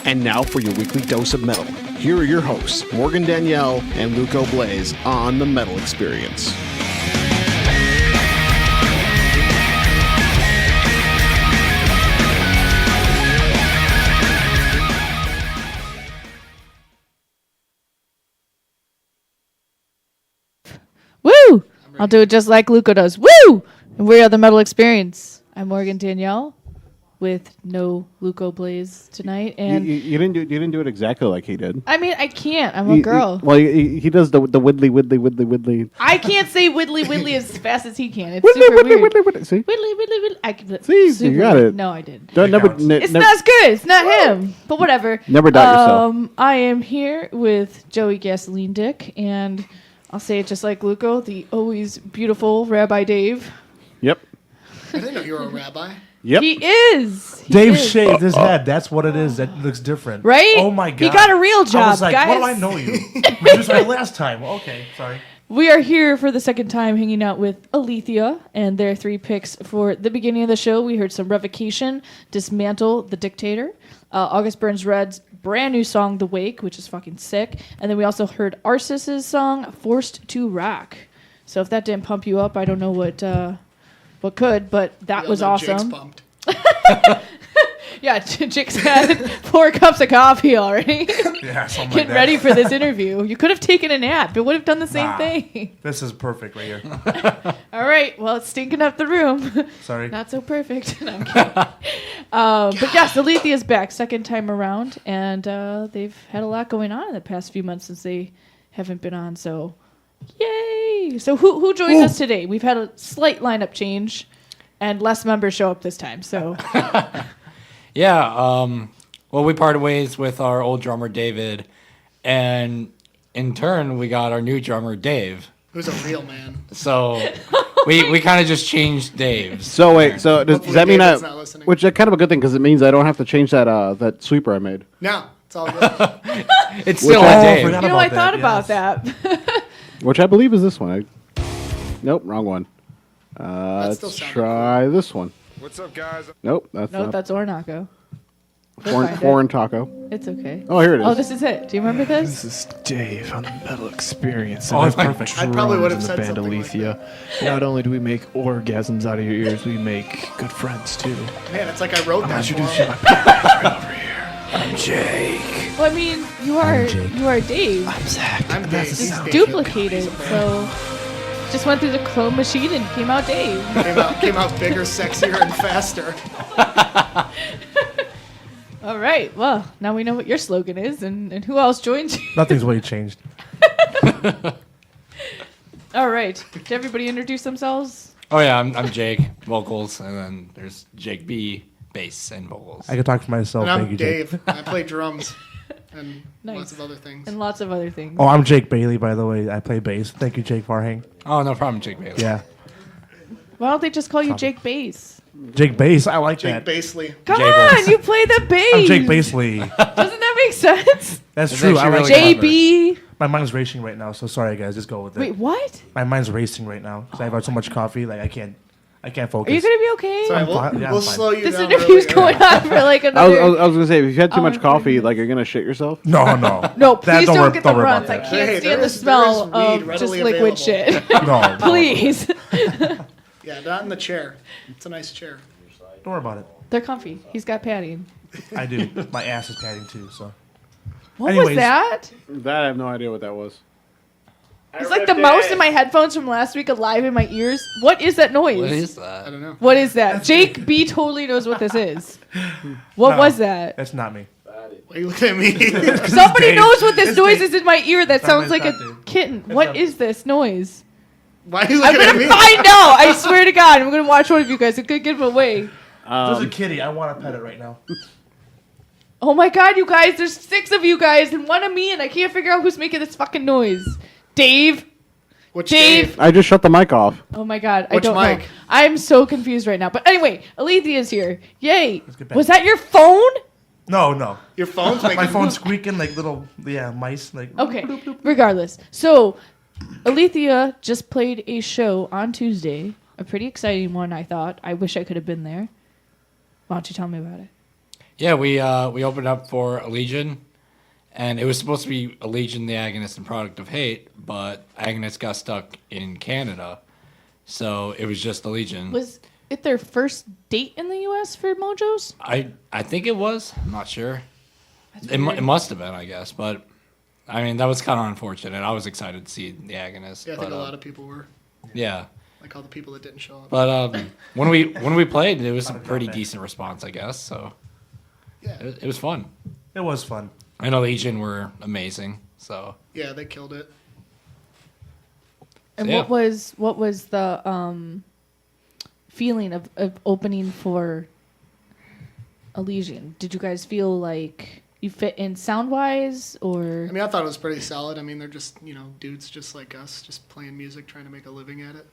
And now for your weekly dose of metal. Here are your hosts, Morgan Danielle and Luco Blaze on the Metal Experience. Woo! I'll do it just like Luca does. Woo! And we are the Metal Experience. I'm Morgan Danielle with no Luco Blaze tonight. And You didn't do it exactly like he did. I mean, I can't. I'm a girl. He does the widdly. I can't say widdly as fast as he can. It's super weird. Widdly. See? Widdly. I can, See, you got it. No, I didn't. It's Not as good. It's not him. But whatever. Never doubt yourself. I am here with Joey Gasoline Dick, and I'll say it just like Luco, the always beautiful Rabbi Dave. Yep. I didn't know you were a rabbi. Yep. He is. Dave shaved his head. That's what it is. That looks different. Right? Oh my God. He got a real job, I was like, guys. what do I know you? This was my last time. Well, okay, sorry. We are here for the second time hanging out with Alethia and their 3 picks for the beginning of the show. We heard some Revocation, Dismantle the Dictator, August Burns Red's brand new song, The Wake, which is fucking sick. And then we also heard Arsis' song, Forced to Rock. So if that didn't pump you up, I don't know what could, but that was awesome. Jake's pumped. Yeah, Jake's had 4 cups of coffee already. Yeah, something like Getting that. ready for this interview. You could have taken a nap. It would have done the same thing. This is perfect right here. All right. Well, it's stinking up the room. Sorry. Not so perfect. No, I'm kidding. But yes, Alethia is back, second time around, and they've had a lot going on in the past few months since they haven't been on. So, yay! So who joins us today? We've had a slight lineup change, and less members show up this time. So, yeah. Well, we parted ways with our old drummer David, and in turn, we got our new drummer Dave. Who's a real man. So we kind of just changed Dave's. So wait, so does that mean David's not listening. which is kind of a good thing because it means I don't have to change that sweeper I made. No, it's all good. It's still I- a Dave. forgot you know, about I thought that, about yes. that. Which I believe is this one. Nope, wrong one. That still Let's sounded try this one. What's up, guys? Nope, that's No, not that's Ornaco. We'll find foreign taco. It's okay. Oh, here it is. Oh, this is it. Do you remember this? This is Dave on the Metal Experience. Oh, and it's I play perfect. I probably would have drums in said the band something like Alethia. Not only do we make orgasms out of your ears, we make good friends too. Man, it's like I wrote that for Introduce you him. to my band right over here. I'm Jake. Well, I mean, you are Dave. I'm Zach. I'm and Dave. that's the He's sound. Dave. Duplicated, so just went through the clone machine and came out Dave. Came out bigger, sexier, and faster. All right, well, now we know what your slogan is, and who else joins you. Nothing's really changed. All right, did everybody introduce themselves? Oh yeah, I'm Jake, vocals, and then there's Jake B, bass and vocals. I can talk for myself. And Thank I'm you, Jake. Dave. I play drums and Nice. lots of other things. And lots of other things. Oh, I'm Jake Bailey, by the way. I play bass. Thank you, Jake Farhang. Oh, no problem, Jake Bailey. Yeah. Why don't they just call you Jake Bass? Jake Bass. I like Jake that. Basley. Come J-Bass. on, you play the bass. I'm Jake Basley. Doesn't that make sense? That's It's true. I actually like really that. JB. My mind's racing right now, so sorry, guys. Just go with it. Wait, what? My mind's racing right now because I've had so much coffee. Like I can't focus. Are you gonna be okay? Sorry, I'm we'll, fine. Yeah, we'll I'm fine. slow you This down. interview's really going on for like I another. was gonna say, if you've had too Oh, much I'm coffee, kidding. like you're gonna shit yourself. No. No, That- please don't worry- get the worry about runs. I that. can't Hey, stand there the is smell weed of just readily liquid available. shit. No. Please. Yeah, not in the chair. It's a nice chair. Don't worry about it. They're comfy. He's got padding. I do. My ass is padding too. So What was Anyways. that? That I have no idea what that was. It's like the mouse in my headphones from last week alive in my ears. What is that noise? What is I that? don't know. What is that? Jake B totally knows what this is. What No, was that? That's not me. Why are you looking at me? Somebody Dave. knows what this It's noise Dave. is in my ear that It's sounds not- like it's a not Dave. kitten. It's What not- is this noise? Why are you I'm looking at gonna me? find out. I swear to God, I'm gonna watch one of you guys. It could give away. There's a kitty. I want to pet it right now. Oh my God, you guys! There's 6 of you guys and 1 of me, and I can't figure out who's making this fucking noise. Dave. Which Dave. I just shut the mic off. Oh my God, I Which don't mic? know. I'm so confused right now. But anyway, Alethea's here. Yay! get back. Was that your phone? No. Your phone's making My phone's squeaking like little mice. Like Okay. Regardless, so Alethia just played a show on Tuesday. A pretty exciting one, I thought. I wish I could have been there. Why don't you tell me about it? Yeah, we opened up for Allegiant, and it was supposed to be Allegiant, the Agonist and Product of Hate, but Agonist got stuck in Canada, so it was just Allegiant. Was it their first date in the U.S. for Mojos? I think it was. I'm not sure. It must have been, I guess, but I mean that was kind of unfortunate. I was excited to see the Agonist. Yeah, I but, think a lot of people were. Yeah. Like all the people that didn't show up. But when we played, it was a pretty decent response, I guess. So Yeah. it was fun. It was fun. I know Legion were amazing. So Yeah, they killed it. And Yeah. what was the feeling of opening for Elysian? Did you guys feel like you fit in sound wise, or I mean, I thought it was pretty solid. I mean, they're just, dudes just like us, just playing music, trying to make a living at it.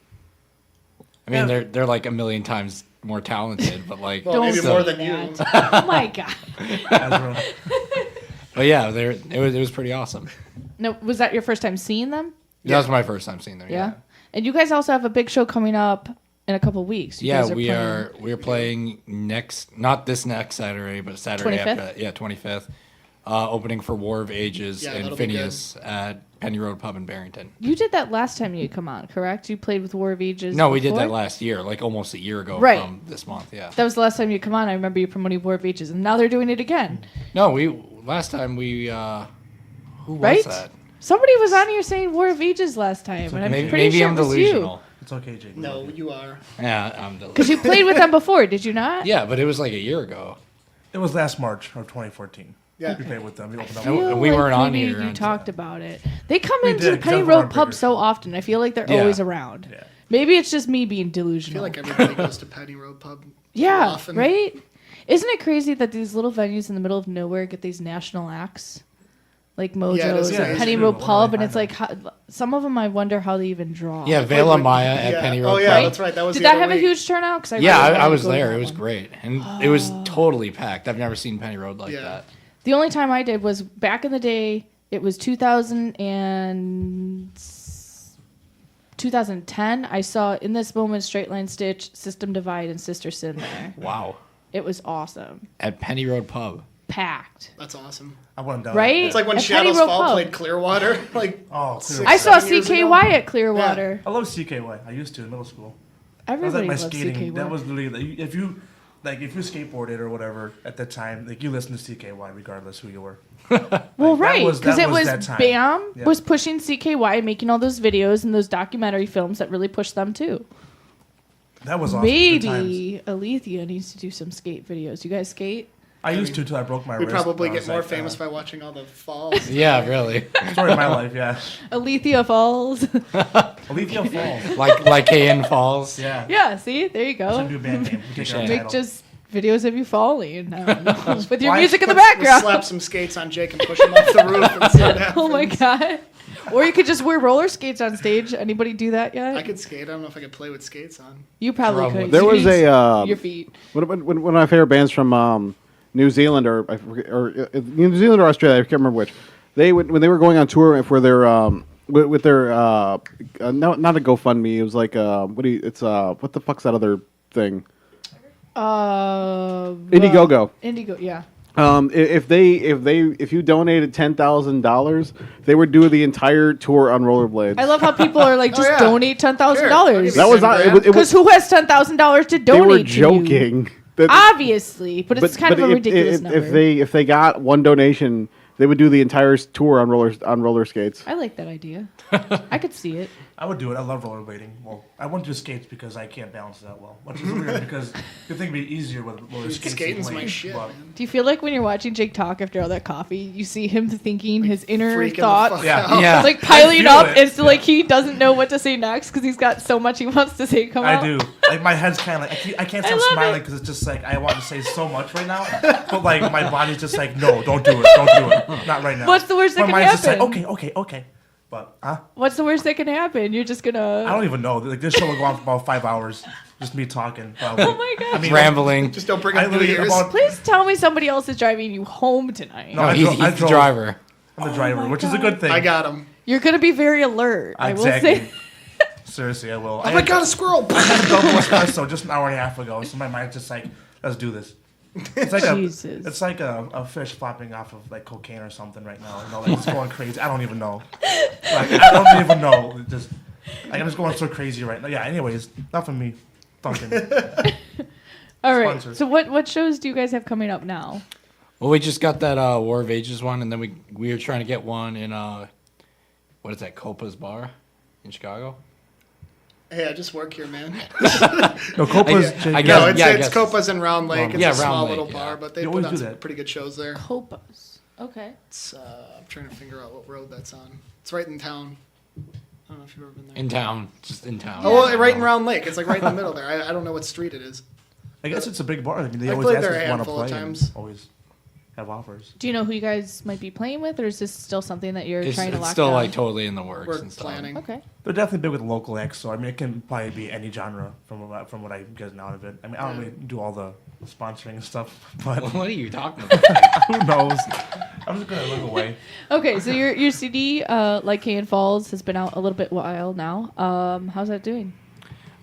I mean, they're like a million times more talented, but like, Well, maybe say more than that. you. Oh my god! but yeah, it was pretty awesome. No, was that your first time seeing them? That was my first time seeing them. Yeah. And you guys also have a big show coming up in a couple weeks. You Yeah, guys we playing- are playing not this next Saturday, but Saturday 25th? after. Yeah, 25th. Opening for War of Ages Yeah, and that'll be Phineas at Penny Road Pub in Barrington. You did that last time you come on, correct? You played with War of Ages. No, we did before? that last year, like almost a year ago Right. from this month. Yeah. That was the last time you come on. I remember you promoting War of Ages, and now they're doing it again, No, last time we who was right? that? Somebody was on here saying War of Ages last time, and I'm Maybe, pretty maybe sure I'm it was delusional. It's okay, Jake. No, you are. Yeah, I'm because you delusional. played with them before, did you not? Yeah, but it was like a year ago. It was last March of 2014. Yeah. We played with them. We opened up. And Feel we weren't on maybe here You until- talked about it. They come We into did, the Penny except for Road our pub bigger so show. often. I feel like they're Yeah. always around. Yeah. Maybe it's just me being I delusional. feel like everybody goes to Penny Road Pub. Yeah, often. right? Isn't it crazy that these little venues in the middle of nowhere get these national acts? Like Yeah, it Mojo's is and amazing. Penny Yeah, Road it's Pub, true. and it's like some of them I wonder how they even draw. Yeah, Vela Maya at Yeah. Penny Road Oh yeah, Pub. that's right. That was Did the that other have a week. huge turnout? 'Cause Yeah, really I wanted was to go to there. that It was one. great, and it was totally packed. I've never seen Penny Road like Yeah. that. The only time I did was back in the day. It was 2010. I saw In This Moment, Straight Line Stitch, System Divide, and Sister Sin there. Wow, It was awesome. at Penny Road Pub. Packed. That's awesome. I went down. Right? It's like when At Penny Shadows Road Fall Pub. played Clearwater. Like Oh, Six- clear. I saw 7 years CKY ago. at Clearwater. I love CKY. I used to in middle school. That was Everybody like my loves skating. CKY. That was literally if you skateboarded or whatever at the time, like you listened to CKY regardless who you were. Well, Like, right, because that it was that time. BAM Yeah. was pushing CKY, making all those videos and those documentary films that really pushed them too. That was awesome. Good times. Maybe Alethia needs to do some skate videos. You guys skate? I used to until I broke my we wrist. probably I get was more like, famous by watching all the falls. Yeah, really. Story of my life, yeah. Alethea Falls. Alethia Falls. like Cayenne Falls. Yeah. Yeah, see, there you That's a go. new band name. We take our Make title. just videos of you falling I don't know, with your Why- music in the We'll background. slap some skates on Jake and push him off the roof and see what happens. Oh my god! Or you could just wear roller skates on stage. Anybody do that yet? I could skate. I don't know if I could play with skates on. You probably Probably. could. There You was need a your feet. one of my favorite bands from New Zealand or I forget, or New Zealand or Australia. I can't remember which. They would when they were going on tour for their with their no, not a GoFundMe. It was like what the fuck's that other thing? Indiegogo. Indiegogo, yeah. If you donated $10,000, they would do the entire tour on rollerblades. I love how people are like, just yeah. donate $10,000. Sure, I'll give you that was not. It was, Because who has $10,000 to donate? they were to you? joking. That- Obviously, but it's kind of a if- ridiculous number. if they got one donation, they would do the entire tour on roller skates. I like that idea. I could see it. I would do it. I love rollerblading. Well, I wouldn't do skates because I can't balance that well, which is weird because you think it'd be easier with roller skates. Skating's and my blades, shit, but- man. Do you feel like when you're watching Jake talk after all that coffee, you see him thinking his inner Freaking the thoughts, fuck Yeah. out. Yeah. like piling feel up, it. and so like he doesn't know what to say next because he's got so much he wants to say come out. I do. Like my head's kind of like I can't stop love smiling it. because it's just like I want to say so much right now, but like my body's just like no, don't do it, not right now. What's the worst that my can mind's just like happen? okay, but What's the worst that can happen? You're just gonna. I don't even know. Like this show will go on for about 5 hours, just me talking. Probably. Oh my god! I mean, Rambling. Just don't bring I up New literally Year's. about Please tell me somebody else is driving you home tonight. No, No, I he's, drove- I he's the drove. driver. I'm the driver, my which is a God. good thing. I got him. You're gonna be very alert. I will Exactly. say. Seriously, I will. Oh my god, a squirrel! I had a double espresso just an hour and a half ago, so my mind's just like, let's do this. It's like Jesus. it's like a fish flopping off of like cocaine or something right now. You know, like it's going crazy. I don't even know. Like I don't even know. It just like I'm just going so crazy right now. Yeah. Anyways, not from me. Duncan. All right. Sponsor. So what shows do you guys have coming up now? Well, we just got that War of Ages one, and then we were trying to get one in what is that, Copa's Bar in Chicago? Hey, I just work here, man. No, Copa's. I No, guess- it's, yeah, I it's guess. Copa's in Round Lake. It's Yeah, a small Round little Lake, bar, yeah. but they You put always on do some that. pretty good shows there. Copas. Okay. It's, I'm trying to figure out what road that's on. It's right in town. I don't know if you've ever been there. In town, just in town. Oh, well, right in Round Lake. It's like right in the middle there. I don't know what street it is. I guess it's a big bar. I mean, they I've always played ask there if a you want to handful of play. times. And always have offers. Do you know who you guys might be playing with, or is this still something that you're It's trying to lock still down? like totally in the works We're and stuff. planning. Okay. They're definitely big with local acts, so I mean, it can probably be any genre from what I get out of it. I mean, I don't really do all the sponsoring and stuff, but What are you talking about? who knows? I'm just gonna look away. Okay, so your CD, like Can Falls, has been out a little bit while now. How's that doing?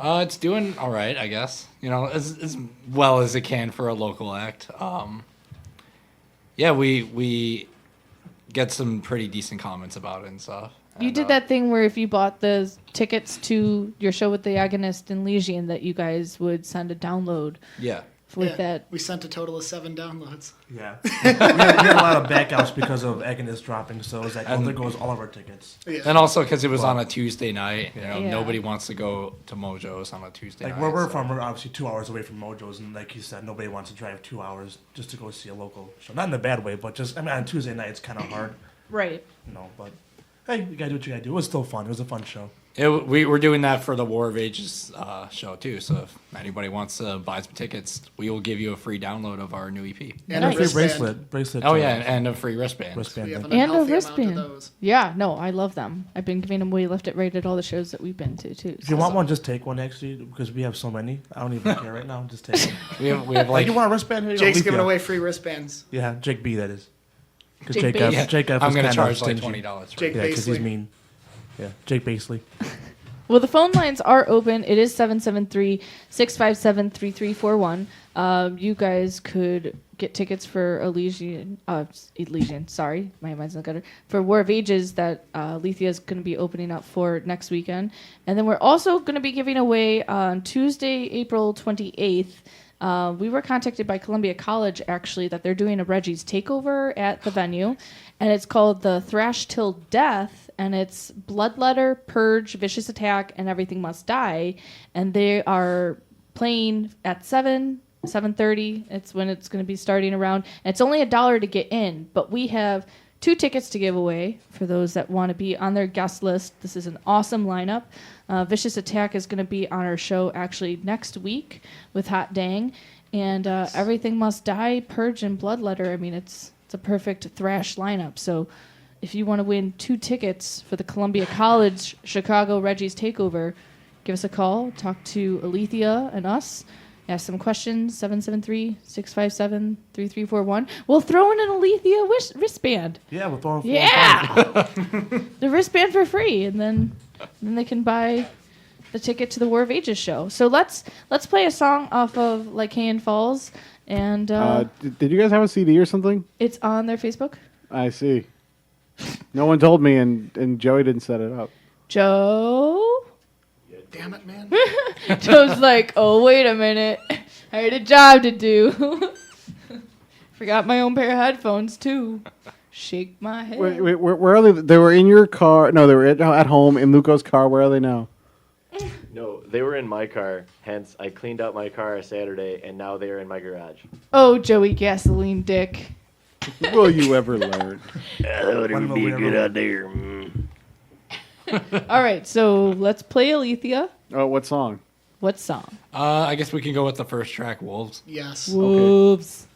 It's doing all right, I guess. You know, as well as it can for a local act. Yeah, we get some pretty decent comments about it and stuff. You And, did that thing where if you bought the tickets to your show with the Agonist and Legion, that you guys would send a download Yeah. with Yeah, that. we sent a total of 7 downloads. Yeah, we had a lot of backouts because of Agonist dropping, so it was like, oh, And- there goes all of our tickets. Yeah. And also because it was on a Tuesday night, you know, Yeah. nobody wants to go to Mojo's on a Tuesday Like night. where we're so- from, we're obviously 2 hours away from Mojo's, and like you said, nobody wants to drive 2 hours just to go see a local show. Not in a bad way, but just I mean, on Tuesday night it's kind of hard, Right. you know. But hey, you gotta do what you gotta do. It was still fun. It was a fun show. We were doing that for the War of Ages show too. So if anybody wants to buy some tickets, we will give you a free download of our new EP. And Nice. a Free wristband. bracelet. Oh yeah, and a free wristband. wristband. We have thing. an And a unhealthy wristband. amount of those. Yeah, no, I love them. I've been giving them away left, it, right at all the shows that we've been to too. If you want one, just take one. Actually, because we have so many, I don't even care right now. Just take it. We have Like like you want a wristband? Here you go, Jake's Alethia. giving away free wristbands. Yeah, Jake B. That is. Because Jake Jake, B. F. yeah, Jake F. I'm is gonna kinda charge like stingy. $20. Jake Yeah, because he's Basley. mean. Yeah, Jake Basley. Well, the phone lines are open. It is 773-657-3341. You guys could get tickets for Elysian, sorry, my mind's not good. For War of Ages that Alethia is going to be opening up for next weekend. And then we're also going to be giving away on Tuesday, April 28th. We were contacted by Columbia College, actually, that they're doing a Reggie's takeover at the venue. And it's called the Thrash Till Death. And it's Bloodletter, Purge, Vicious Attack, and Everything Must Die. And they are playing at 7:30. It's when it's going to be starting around. And it's only $1 to get in. But we have 2 tickets to give away for those that want to be on their guest list. This is an awesome lineup. Vicious Attack is going to be on our show actually next week with Hot Dang. And Everything Must Die, Purge, and Bloodletter. I mean, it's a perfect thrash lineup. So if you want to win 2 tickets for the Columbia College Chicago Reggie's Takeover, give us a call. Talk to Alethia and us. Ask some questions, 773-657-3341. We'll throw in an Alethea wristband. Yeah, we're throwing. Yeah! The wristband for free, and then they can buy the ticket to the War of Ages show. So let's play a song off of Lycaon Falls, and Did you guys have a CD or something? it's on their Facebook. I see. No one told me, and Joey didn't set it up. Joe? Damn it, man. Joe's like, oh, wait a minute. I had a job to do. Forgot my own pair of headphones, too. Shake my head. Wait, where are they? They were in your car. No, they were at home in Luco's car. Where are they now? No, they were in my car. Hence, I cleaned out my car Saturday, and now they are in my garage. Oh, Joey Gasoline Dick. Will you ever learn? Yeah, that would One be a will good we ever- idea. All right, so let's play Alethea. Oh, what song? What song? I guess we can go with the first track, Wolves. Yes. Wolves. Wolves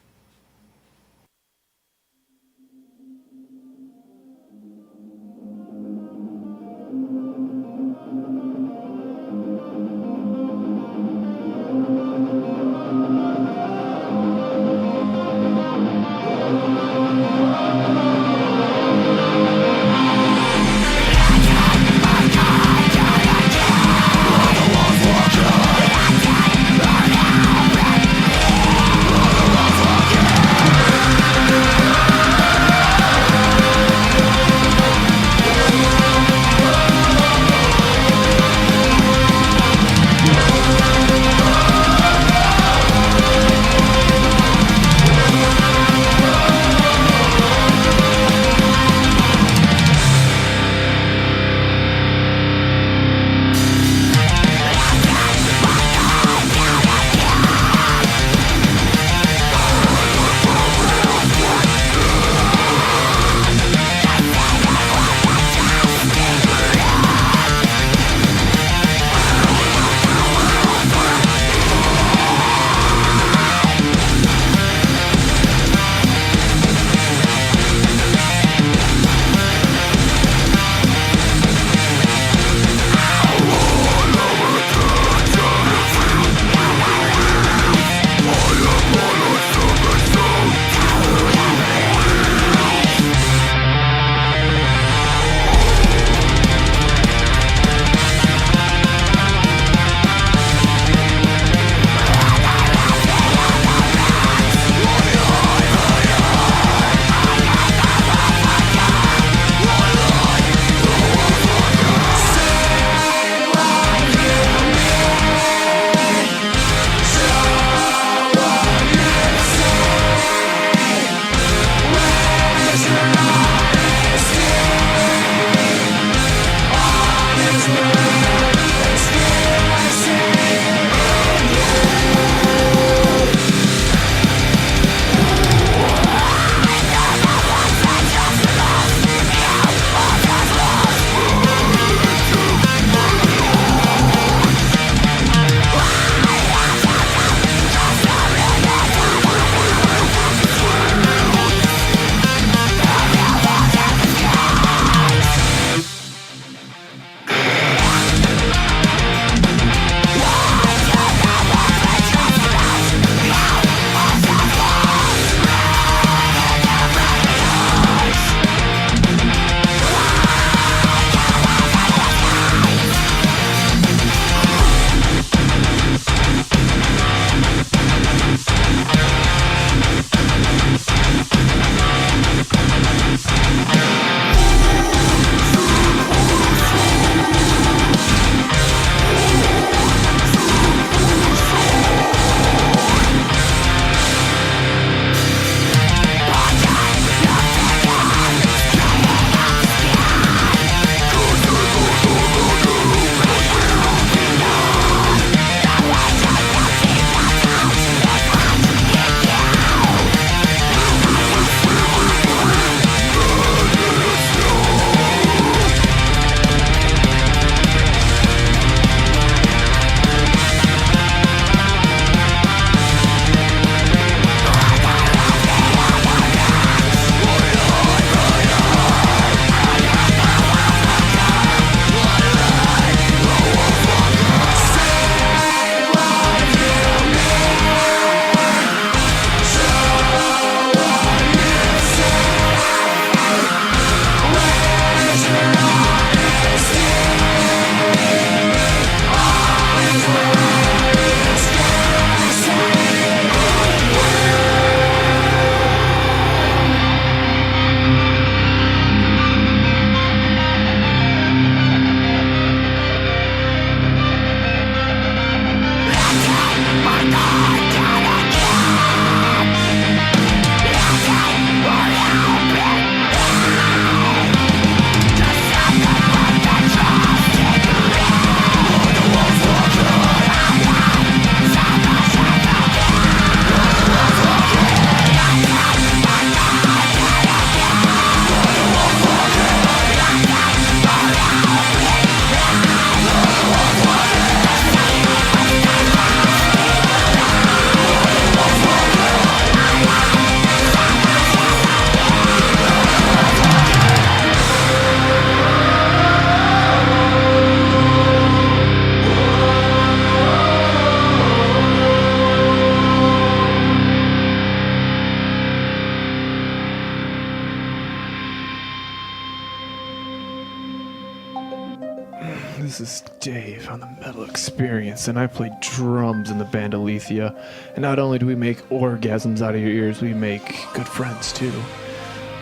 This is Dave on the Metal Experience, and I play drums in the band Alethia. And not only do we make orgasms out of your ears, we make good friends too.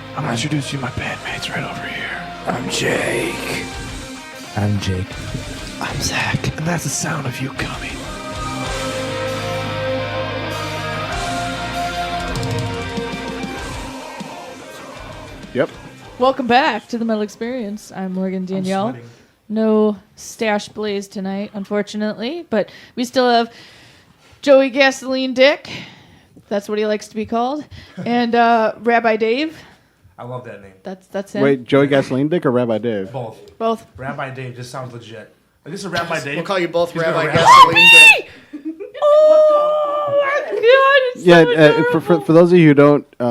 I'm gonna introduce you to my bandmates right over here. I'm Jake. I'm Jake. I'm Zach. And that's the sound of you coming. Yep. Welcome back to the Metal Experience. I'm Morgan Danielle. sweating. No Stash Blaze tonight, unfortunately, but we still have Joey Gasoline Dick. That's what he likes to be called. And Rabbi Dave. I love that name. That's him. Wait, Joey Gasoline Dick or Rabbi Dave? Both. Both. Rabbi Dave just sounds legit. Like, this is Rabbi Dave. We'll call you both He's Rabbi gonna Gasoline Dick. Oh my God! It's Yeah, so adorable. for those of you who don't, who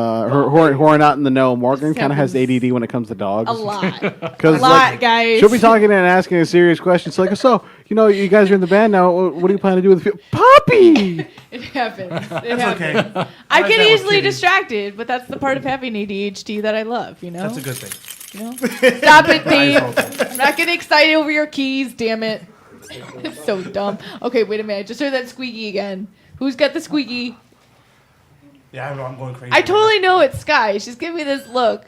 are not in the know, Morgan kind of has ADD when it comes to dogs. A lot. Cause A lot, guys. she'll be talking and asking a serious question. It's like, so, you guys are in the band now. What do you plan to do with the Puppy? It happens. It That's happens. okay. I like get that with easily kitties. distracted, but that's the part of having ADHD that I love, you know? That's a good thing. You know? Stop it, Eyes Dave. open. I'm not getting excited over your keys, damn it. It's so dumb. Okay, wait a minute. I just heard that squeaky again. Who's got the squeaky? Yeah, I know. I'm going crazy. I totally know it's Sky. She's giving me this look.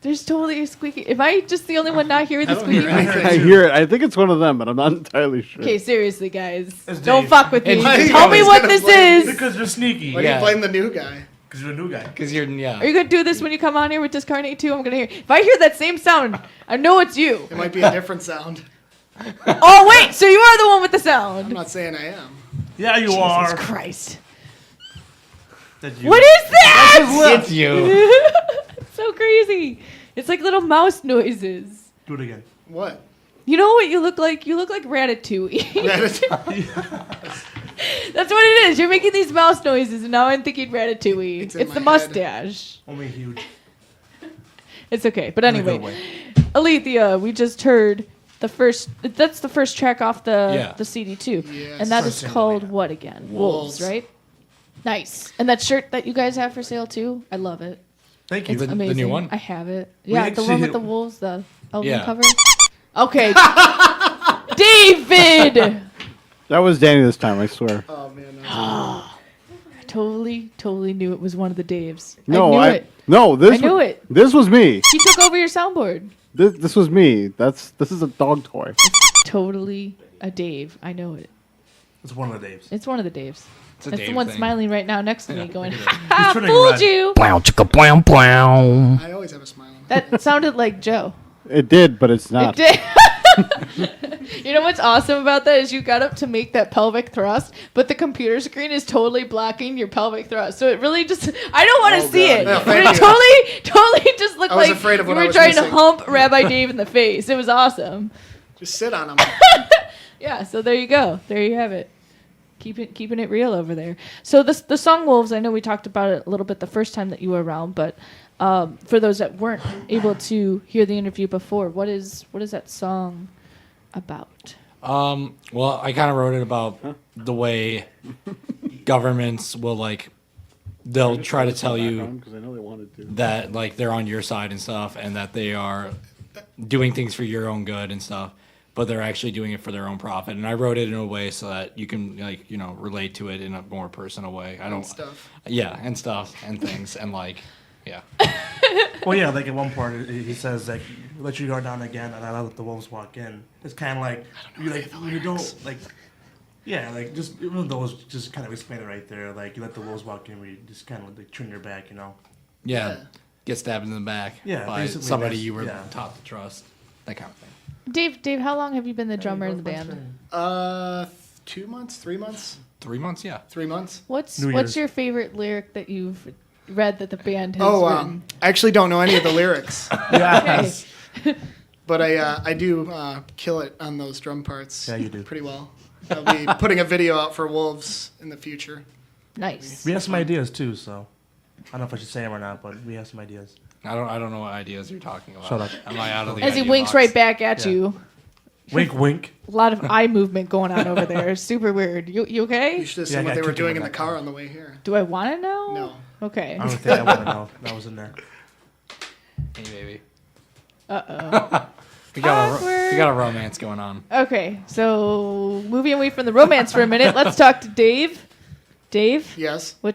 There's totally a squeaky. Am I just the only one not hearing the I don't hear squeaky? anything. I hear it. I think it's one of them, but I'm not entirely sure. Okay, seriously, guys. It's Don't Dave. fuck with me. It's Tell me Dave's what gonna this blame is. Because you're sneaky. Why do Yeah. you blame the new guy? Because you're a new guy. Because you're, yeah. Are you gonna do this when you come on here with Discarnate too? I'm gonna hear. If I hear that same sound, I know it's you. It might be a different sound. Oh wait, so you are the one with the sound. I'm not saying I am. Yeah, you Jesus are. Christ. That you. What is that? It's you. It's so crazy. It's like little mouse noises. Do it again. What? You know what you look like? You look like Ratatouille. That's what it is. You're making these mouse noises, and now I'm thinking Ratatouille. It's It's, in the my head. mustache. Only huge. It's okay. But In a anyway, good way. Alethia, we just heard the first. That's the first track off the CD too, Yes. and that First is single, called yeah. what again? Wolves. Right. Nice. And that shirt that you guys have for sale too, I love it. Thank you. It's The amazing. new one? I have it. Yeah, the actually one with hit- the wolves, the album Yeah. cover. Okay. David! That was Danny this time, I swear. Oh man. I totally knew it was one of the Daves. No, I knew it. No, this I knew wa- it. This was me. He took over your soundboard. This was me. This is a dog toy. Totally a Dave. I know it. It's one of the Daves. It's one of the Daves. It's a That's the Dave one thing. smiling right now next to me going, He's ha, turning fooled red. you. Wow, chicka, blam, blam. I always have a smile on. That sounded like Joe. It did, but it's It not. did. You know what's awesome about that is you got up to make that pelvic thrust, but the computer screen is totally blocking your pelvic thrust. So it really just, I don't want to see it. Yeah, But it thank you. totally just looked I was like afraid of you what were I was trying to missing. hump Rabbi Dave in the face. It was awesome. Just sit on him. Yeah, so there you go. There you have it. Keeping it real over there. So the song Wolves, I know we talked about it a little bit the first time that you were around, but for those that weren't able to hear the interview before, what is that song about? Well, I kind of wrote it about the way governments will they'll try to tell you because I know they wanted to. that they're on your side and stuff, and that they are doing things for your own good and stuff, but they're actually doing it for their own profit. And I wrote it in a way so that you can relate to it in a more personal way. I don't Stuff. Yeah, and stuff and things and yeah. Well, yeah, like at one part he says like, "Let your guard down again," and I let the wolves walk in. It's kind of like you don't like, yeah, like just even those just kind of explain it right there. Like you let the wolves walk in, where you just kind of like turn your back, Yeah. Yeah. Get stabbed in the back Yeah, by basically somebody that's- you were yeah. taught to trust. That kind of thing. Dave, how long have you been the drummer in the band? 2 months, 3 months, 3 months, yeah. 3 months. What's New what's Year's. your favorite lyric that you've read that the band has Oh, written? I actually don't know any of the lyrics, Yes. but I do kill it on those drum parts. Yeah, you do. Pretty well. I'll be putting a video out for Wolves in the future. Nice. We have some ideas too, so I don't know if I should say them or not, but we have some ideas. I don't know what ideas you're talking about. Shut up. Am I out of the As he idea winks box? right back at Yeah. you. Wink, wink. A lot of eye movement going on over there. Super weird. You okay? You should have Yeah, I seen what got they were kicked in doing the in the back. car on the way here. Do I want to know? No. Okay. I don't think I want to know. That was in there. Hey, baby. Uh-oh. We got Awkward. a romance going on. Okay, so moving away from the romance for a minute, let's talk to Dave. Dave, Yes. what?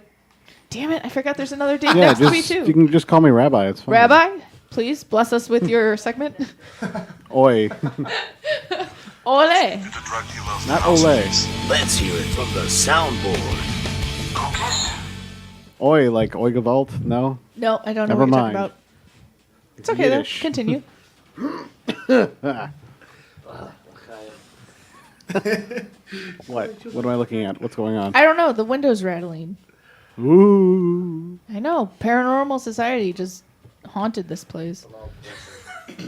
Damn it! I forgot there's another Dave Yeah, next to me just too. you can just call me Rabbi. It's fine. Rabbi, please bless us with your segment. Oi, Ole. not Ole. Let's hear it from the soundboard. Oi, like Oi Gewalt? No. No, I don't know Never what you're mind. talking about. It's okay though. Yiddish. Continue. What? What am I looking at? What's going on? I don't know. The window's rattling. Ooh, I know. Paranormal Society just haunted this place.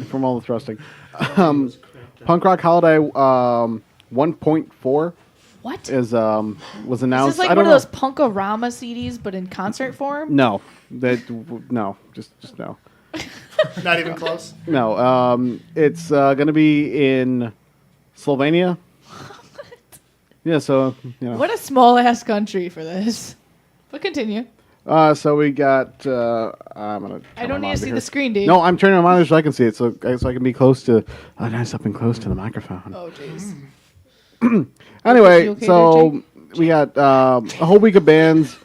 from all the thrusting. Punk Rock Holiday 1.4 What? is was Is announced. this like I one don't of those know. Punk-O-Rama CDs, but in concert form? No, no, just no. Not even close. No, it's going to be in Slovenia. Yeah, so you know. What a small ass country for this. But continue. So we got. I'm gonna. I don't turn my need to see monitor the screen, Dave. No, I'm turning my monitor so I can see it, so I can be close to. Nice up and close to the microphone. Oh, jeez. Anyway, You okay so there, we got a whole week of bands.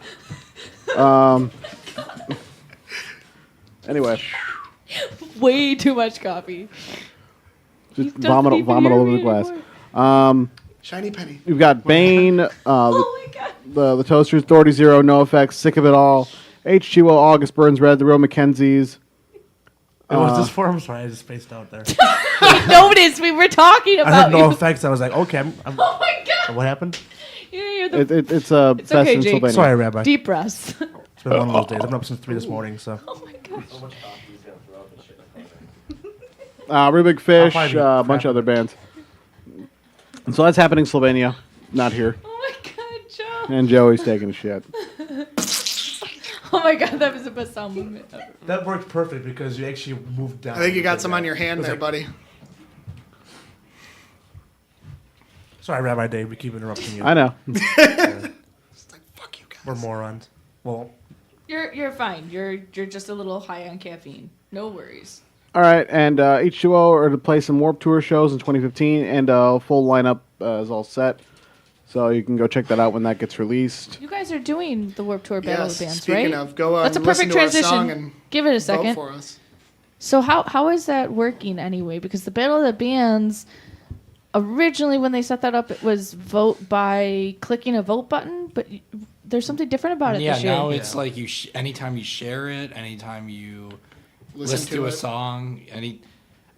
Anyway, Way too much coffee. just He doesn't even vomit hear all over me the glass. anymore. Shiny penny. We've got Bane, Oh my god. the Toasters, Doherty Zero, No Effects, Sick of It All, H2O, August Burns Red, the Real Mackenzies. What was this for? I'm sorry, I just spaced out there. I noticed we were talking I about heard no you. effects. I was like, okay, I'm Oh my god. what happened? You're the It's It's Best okay, in Jake. Sylvania. Sorry, Rabbi. deep breaths. It's been one of those days. I've been up since 3 this morning, so. Oh my gosh. Real Big Fish, I'll probably a be bunch of crapping. other bands. And so that's happening in Slovenia, not here. Oh my god, Joe. And Joey's taking a shit. Oh my god, that was the best sound movement ever. That worked perfect because you actually moved down. I think you got some on your hand there, buddy. Sorry, Rabbi Dave, we keep interrupting you. I know. It's like, fuck you guys. We're morons. Well, You're fine. You're just a little high on caffeine. No worries. All right, and H2O are to play some Warped Tour shows in 2015, and full lineup is all set. So you can go check that out when that gets released. You guys are doing the Warped Tour Battle Yes. of Bands, Speaking right? of, go That's a listen perfect to our song transition. and Give it a vote second. for us. So how is that working anyway? Because the Battle of the Bands, originally when they set that up, it was vote by clicking a vote button, but there's something different about it Yeah, this year. now it's like you. Anytime you share it, anytime you listen to a it. song, I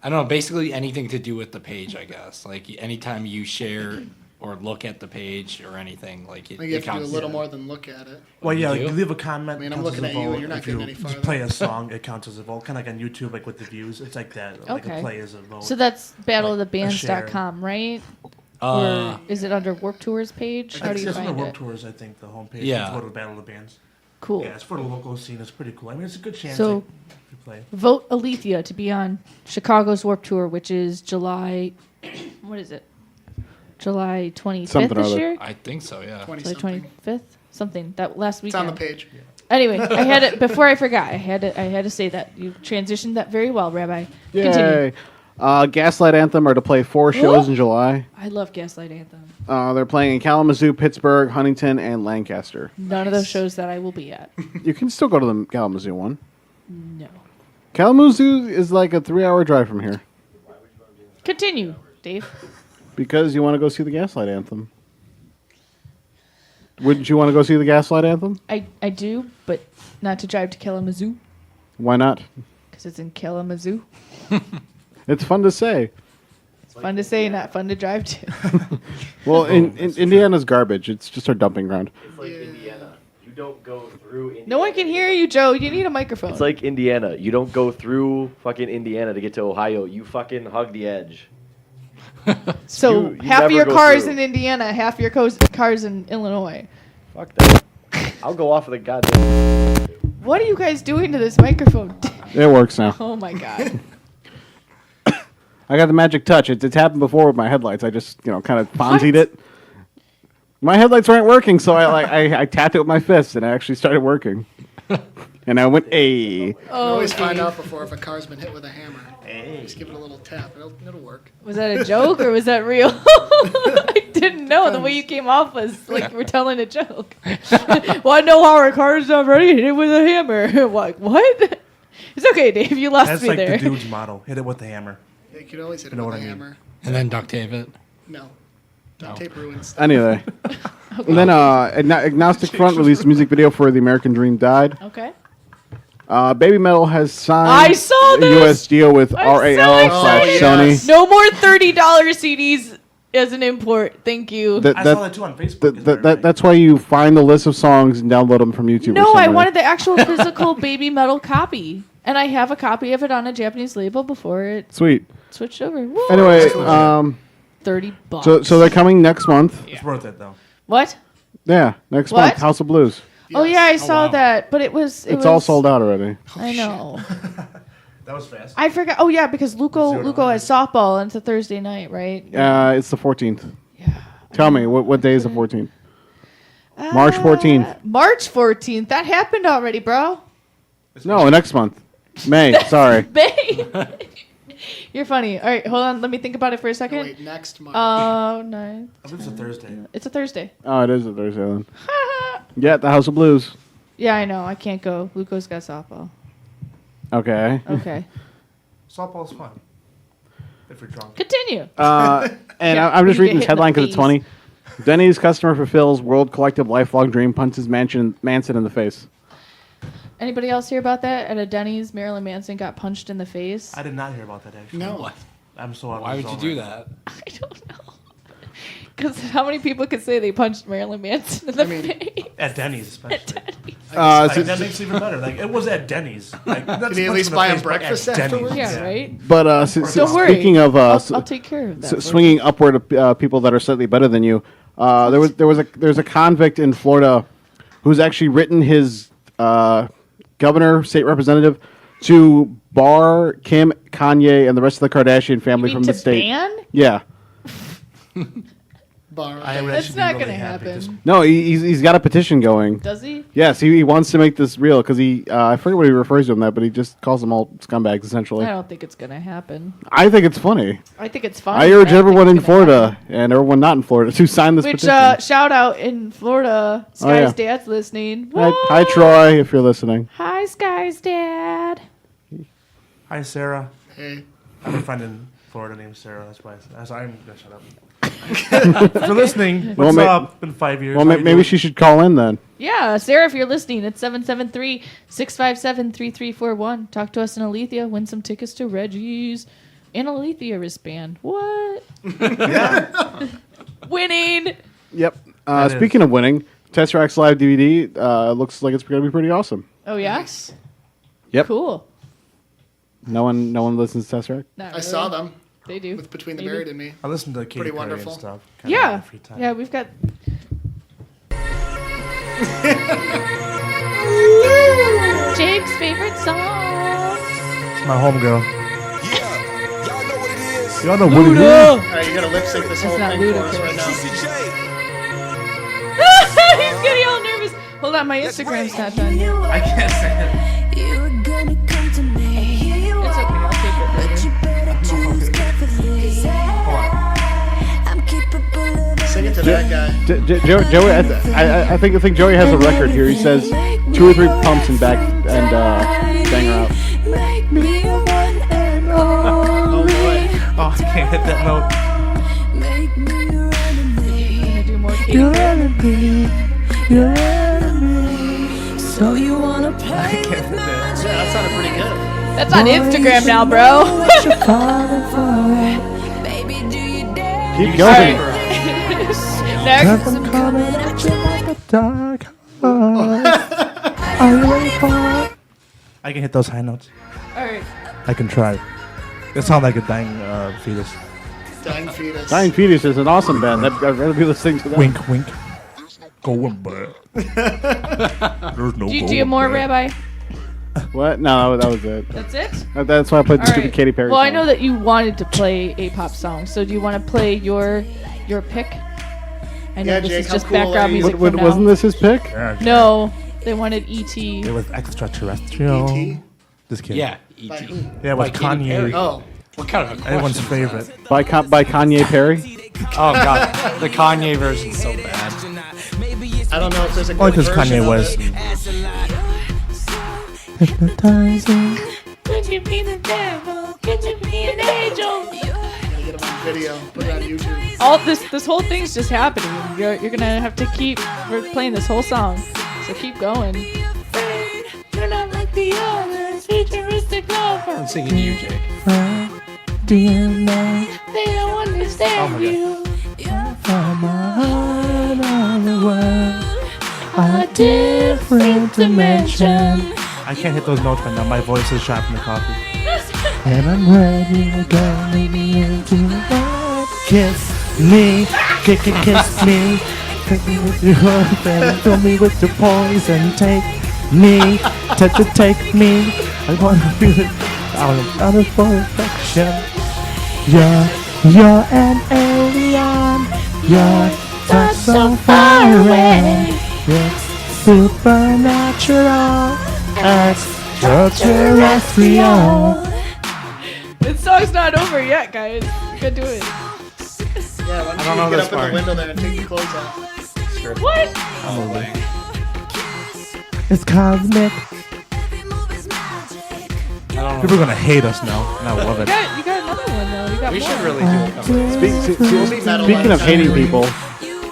don't know, basically anything to do with the page, I guess. Like anytime you share or look at the page or anything, like it, I think you it have to do a counts. little more than look at it. well, yeah, You like do? you leave a comment. I mean, I'm counts as looking a at you, vote. and you're not If getting you any farther. play a song, it counts as a vote. Kind of like on YouTube, like with the views. It's like that. Like Okay. a play as a vote. So that's share. battleofthebands.com, right? Or is it under Warped Tour's page? How do It's you just on the find Warped it? Tours, I think, the homepage. Yeah. It's for the Battle of the Bands. Cool. Yeah, it's for the local scene. It's pretty cool. I mean, it's a good chance So- like, if you play. Vote Alethia to be on Chicago's Warped Tour, which is July. What is it? July 25th Something or this other. year? I think so, yeah. 20 July something. 25th? Something. That last It's weekend. on the page. Anyway, I had it before I forgot. I had to say that. You transitioned that very well, Rabbi. Continue. Yay! Gaslight Anthem are to play 4 shows in July. I love Gaslight Anthem. They're playing in Kalamazoo, Pittsburgh, Huntington, and Lancaster. None of those shows that I will be at. You can still go to the Kalamazoo one. No. Kalamazoo is like a 3-hour drive from here Continue, Dave. because you want to go see the Gaslight Anthem. Wouldn't you want to go see the Gaslight Anthem? I do, but not to drive to Kalamazoo Why not? because it's in Kalamazoo. It's fun to say. It's fun to say, not fun to drive to. Well, in Indiana's garbage. It's just our dumping ground. It's like Indiana. You don't go through Indiana. No one can hear you, Joe. You need a microphone. It's like Indiana. You don't go through fucking Indiana to get to Ohio. You fucking hug the edge. so you half of never your go cars through. in Indiana, half your cars in Illinois. Fuck that. I'll go off of the goddamn. What are you guys doing to this microphone? It works now. Oh my god. I got the magic touch. It's happened before with my headlights. I just, kind of Fonzied it. My headlights weren't working, so I tapped it with my fist, and it actually started working. And I went, hey. You always find out before if a car's been hit with a hammer. Just give it a little tap. It'll work. Was that a joke or was that real? I didn't know. The way you came off was like you were telling a joke. Well, I know how our car's not ready. Hit it with a hammer. Like, what? It's okay, Dave. You lost That's me like there. the dude's motto. Hit it with the hammer. Yeah, you could always hit it know with a what I mean. hammer. And then duct tape it. No. Duct tape ruins. Anyway. And then Agnostic Front released a music video for The American Dream Died. Okay. Baby Metal has signed I saw a this! U.S. deal with I'm so RAL/Sony. excited. No more $30 CDs as an import. Thank you. I saw that too on Facebook. That's why you find the list of songs and download them from YouTube. or No, I somewhere. wanted the actual physical Baby Metal copy. And I have a copy of it on a Japanese label before it Sweet. switched over. Woo! Anyway, $30. so they're coming next month. It's worth it though. What? Yeah, next What? month, House of Blues. Oh yeah, I saw wow. that, but it was It's all sold out already. I know. That was fast. I forgot. Oh yeah, because Luco $0. has softball and it's a Thursday night, right? It's the 14th. Yeah. Tell me, what day is the 14th? March 14th. March 14th. That happened already, bro. No, next month. May, sorry. Babe. You're funny. All right, hold on. Let me think about it for a No, second. wait, next month. Oh, no. I believe it's a Thursday. It's a Thursday. Oh, it is a Thursday then. Yeah, the House of Blues. Yeah, I know. I can't go. Luco's got softball. Okay. Okay. Softball's fun. If you're drunk. Continue. And Yeah, I'm just you reading get this hit in the headline because it's face. funny. Denny's customer fulfills world collective lifelong dream, punches Manson in the face. Anybody else hear about that? At a Denny's, Marilyn Manson got punched in the face. I did not hear about that actually. no. What? I'm so. Why would you do that? I don't know. Because how many people could say they punched Marilyn Manson in the face? At Denny's, especially. Uh, Like, that makes it even better. Like it was at Denny's. Like, that's Did he at punch least in the buy him face, but breakfast at Denny's. afterwards? Yeah, right? But Don't worry. speaking of I'll take care of that. swinging upward people that are slightly better than you, there's a convict in Florida who's actually written his governor, state representative, to bar Kim, Kanye, and the rest of the Kardashian family You mean from the to state. ban? Yeah. Bar. I would That's actually not be going really to happy. happen. No, he's got a petition going. Does he? Yes, he wants to make this real because I forget what he refers to them that, but he just calls them all scumbags essentially. I don't think it's going to happen. I think it's funny. I think it's fun. I urge everyone in Florida and everyone not in Florida to sign this Which, petition. shout out in Florida. Sky's Oh, yeah. dad's listening. Hi, Troy, if you're listening. Hi, Sky's dad. Hi, Sarah. Hey. I have a friend in Florida named Sarah. That's why I'm gonna shut up. If you're listening, Well, what's ma- up? Been 5 years. Well, How you maybe doing? she should call in then. Yeah, Sarah, if you're listening, it's 773-657-3341. Talk to us in Alethea. Win some tickets to Reggie's and Alethea wristband. What? Winning. Yep. That Speaking of winning, Tesseract's live DVD looks like it's going to be pretty awesome. Oh, yes? Yep. Cool. No one listens to Tesseract. Not I saw really. them They do. with Between the Maybe. Married and Me. I listen to Katy Pretty Perry wonderful. and stuff. kinda in Yeah. my free time. Yeah, we've got... Jake's favorite song. It's my homegirl. Y'all know what it is. Y'all know what it is. All right, you got to lip sync this whole not thing for us ludicrous. right now. He's getting all nervous. Hold on, my Instagram's not done yet. I can't say it. You were gonna come to me. It's okay, I'll take it But later. you better choose carefully. I'm capable of Sing it to that guy. Joey, I think Joey has a record here. He says 2 or 3 pumps and bang her out. make me your one and Oh, only. boy. Oh, I can't hit that note. Make me your enemy. Gonna do more Katy Your Perry. enemy. Your enemy. So you wanna play with my Yeah, that sounded pretty good. That's on Instagram now, bro. what you're falling for? Baby, do you dare? Keep going. Next. I'm coming at you like a Dark Are you ready for it? I can hit those high notes. All right. I can try. It sounds like a dying fetus. Dying Fetus. Dying Fetus is an awesome band. I'd rather be listening to that. Wink, wink. Going bad. There's no Do you have more, Rabbi? What? No, that was it. That's it? That's why I played the All stupid right. Katy Perry Well, I song. know that you wanted to play a pop song, so do you want to play your pick? I know Yeah, this Jake, is how just cool are background you? music for now. Wasn't this his pick? No, They wanted E.T. It was extraterrestrial. E.T.? Just kidding. Yeah, By E.T. who? Yeah, with By Katy Perry. Kanye. Oh, What kind of a Everyone's question is favorite. By Kanye Perry. that? Oh god, the Kanye version's so bad. I don't know if there's a good Only because version Kanye of West. it. Hypnotizing. Could you be the devil? Could you be an angel? Gotta get them on video. Put it on YouTube. All this whole thing's just happening. You're gonna have to keep. We're playing this whole song, so keep going. You're not like the others. Futuristic lover. I'm singing to you, Jake. DNA. They don't understand Oh my you. From a heart of the world. A different dimension. I can't hit those notes right now. My voice is shot from the coffee. And I'm ready to go. Lead me into the kiss me. Kiss me. Take me with your hook and fill me with your poison. Take me. Take me. I want to feel it out of perfection. You're an alien. You're touch so far away. It's supernatural. Extraterrestrial. This song's not over yet, guys. You can do it. Yeah, why don't don't know you get this up in part. the window there and take your clothes off? What? It's cosmic. I don't know. People are gonna hate us now, and I love it. You got another one though. You got We more. should really do a cover. Speaking of hating people,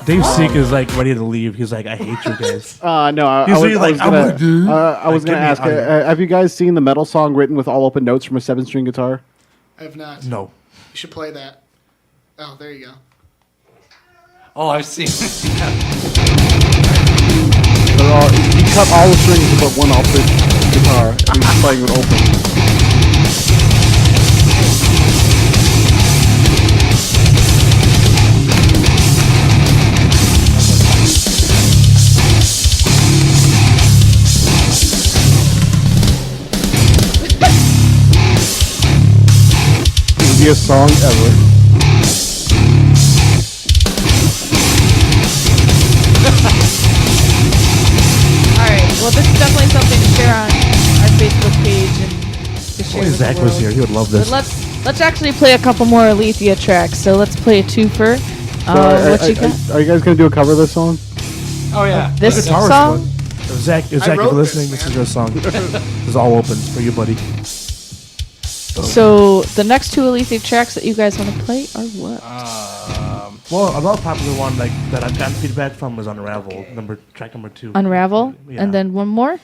Dave Seek is like ready to leave. He's like, I hate you guys. no, I He's was, really like, I'm gonna do- I was Like, gonna get me ask, out of here. have you guys seen the metal song written with all open notes from a 7-string guitar? I have not. No. You should play that. Oh, there you go. Oh, I've seen. They're all, he cut all the strings but one off the guitar, and he's playing with open. Easiest song ever. Alright, well this is definitely something to share on our Facebook page and to share Only with the Zach was world. here. He would love But this. let's actually play a couple more Alethia tracks. So let's play a twofer. What you got? Are you guys gonna do a cover of this song? Oh yeah. This Guitarist song? one. Zach, if I you're wrote listening, this, this is man. your song. This is all opens for you, buddy. So the next two Alethia tracks that you guys want to play are what? Well, another popular one like that I've gotten feedback from was Unravel, track number 2. Unravel, Yeah. and then one more.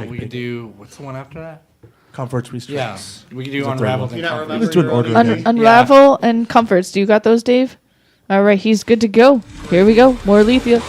We could do. What's the one after that? Comforts We Stress. Yeah, we could do Is the third Unravel. one. Then You not Comfort. remember Let's do an your order own again. Unravel and Comforts. Do you got those, Dave? All right, he's good to go. Here we go. More Alethia.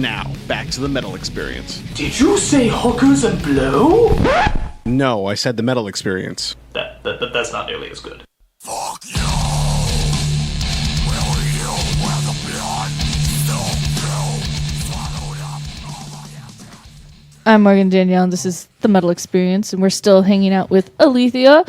Now, back to the metal experience. Did you say hookers and blow? No, I said the metal experience. That's not nearly as good. Fuck you. Will you wear the blood? Still you swallowed up. I'm Morgan Danielle, and this is The Metal Experience, and we're still hanging out with Alethia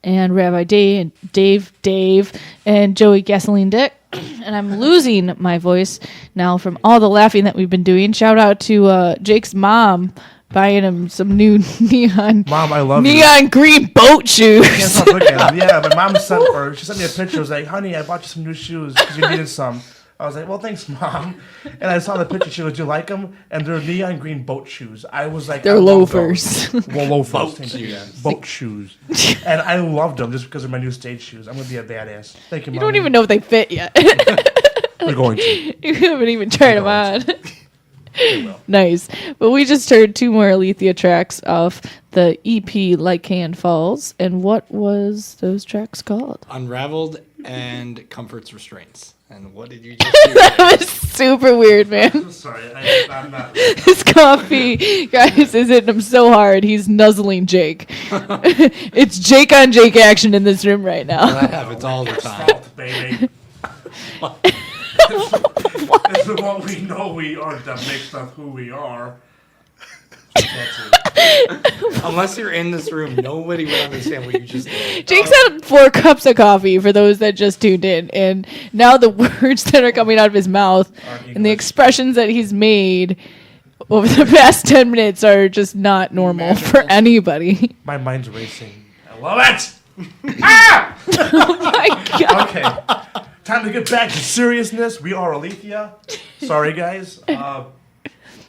and Rabbi Dave, and Joey Gasoline Dick. And I'm losing my voice now from all the laughing that we've been doing. Shout out to Jake's mom buying him some new neon Mom, I love neon green boat shoes. Can't stop looking at them. Yeah, my mom sent me a picture. It was like, honey, I bought you some new shoes because you needed some. I was like, well, thanks, Mom. And I saw the picture. She goes, do you like them? And they're neon green boat shoes. I was like, They're I love loafers. those. Well, loafers. Boat Thank you. shoes. Boat shoes. And I loved them just because they're my new stage shoes. I'm going to be a badass. Thank you, You Mom. don't even know if they fit yet. We're going to. You haven't even tried them on. Nice. But we just heard two more Alethea tracks off the EP Like Hand Falls. And what was those tracks called? Unraveled and Comfort's Restraints. And what did you just do? That was super weird, man. I'm sorry. I'm not. This coffee, guys, is hitting him so hard, he's nuzzling Jake. It's Jake on Jake action in this room right now. That happens all the time. Salt, baby. This is what we know we are that makes us who we are. That's it. Unless you're in this room, nobody would understand what you just did. Jake's had 4 cups of coffee for those that just tuned in, and now the words that are coming out of his mouth and the expressions that he's made over the past 10 minutes are just not normal for anybody. My mind's racing. I love it. Ah! Oh my god. Okay. Time to get back to seriousness. We are Alethia. Sorry, guys.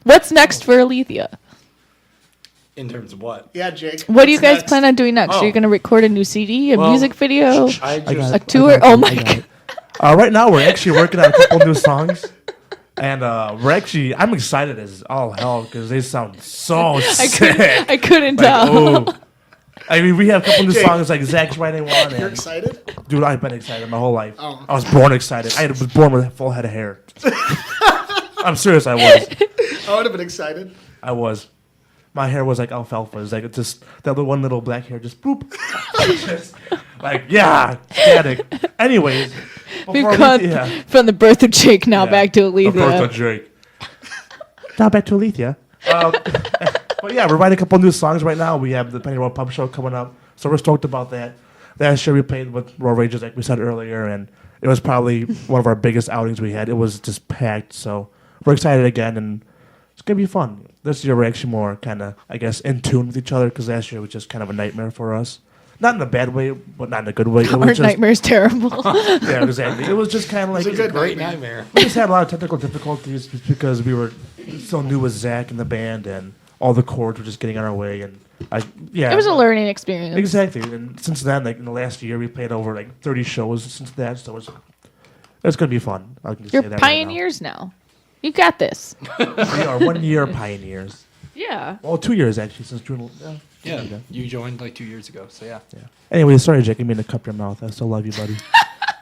What's next for Alethia? In terms of what? Yeah, Jake. What do you what's guys next? plan on doing next? Are you Oh. going to record a new CD, a Well, music video, I got just a it. tour? I got Oh it. my I got god. it. Right now, we're actually working on a couple new songs. And I'm excited as all hell because they sound so sick. I couldn't Like, tell. oh. I mean, we have a couple new Jake. songs like Zach's writing one. You're And, excited? dude, I've been excited my whole life. Oh. I was born excited. I was born with a full head of hair. I'm serious, I was. I would have been excited. I was. My hair was like alfalfa. It's like it's just that one little black hair just boop. Just, like, yeah, static. Anyways. We've before gone yeah. from the birth of Jake now Yeah. back to The birth of Alethea. Jake. Now back to Alethea. But yeah, we're writing a couple new songs right now. We have the Penny Road Pub Show coming up, so we're stoked about that. Last year we played with Raw Rages, like we said earlier, and it was probably one of our biggest outings we had. It was just packed, so we're excited again, and it's gonna be fun. This year we're actually more kind of, I guess, in tune with each other because last year was just kind of a nightmare for us. Not in a bad way, but not in a good way. It Our was just, nightmare's terrible. yeah, exactly. It was just kind of like It's a good great nightmare. nightmare. we just had a lot of technical difficulties just because we were so new with Zach in the band and all the chords were just getting on our way. And yeah, It was a learning experience. exactly. And since then, like in the last year, we played over like 30 shows since that. So it's gonna be fun. I can just You're say that pioneers now. You got this. Right now. We are 1 year pioneers. Yeah. Well, 2 years actually since June. Yeah, you joined like 2 years ago, so yeah. Anyway, sorry, Jake. I mean to cup your mouth. I still love you, buddy. Love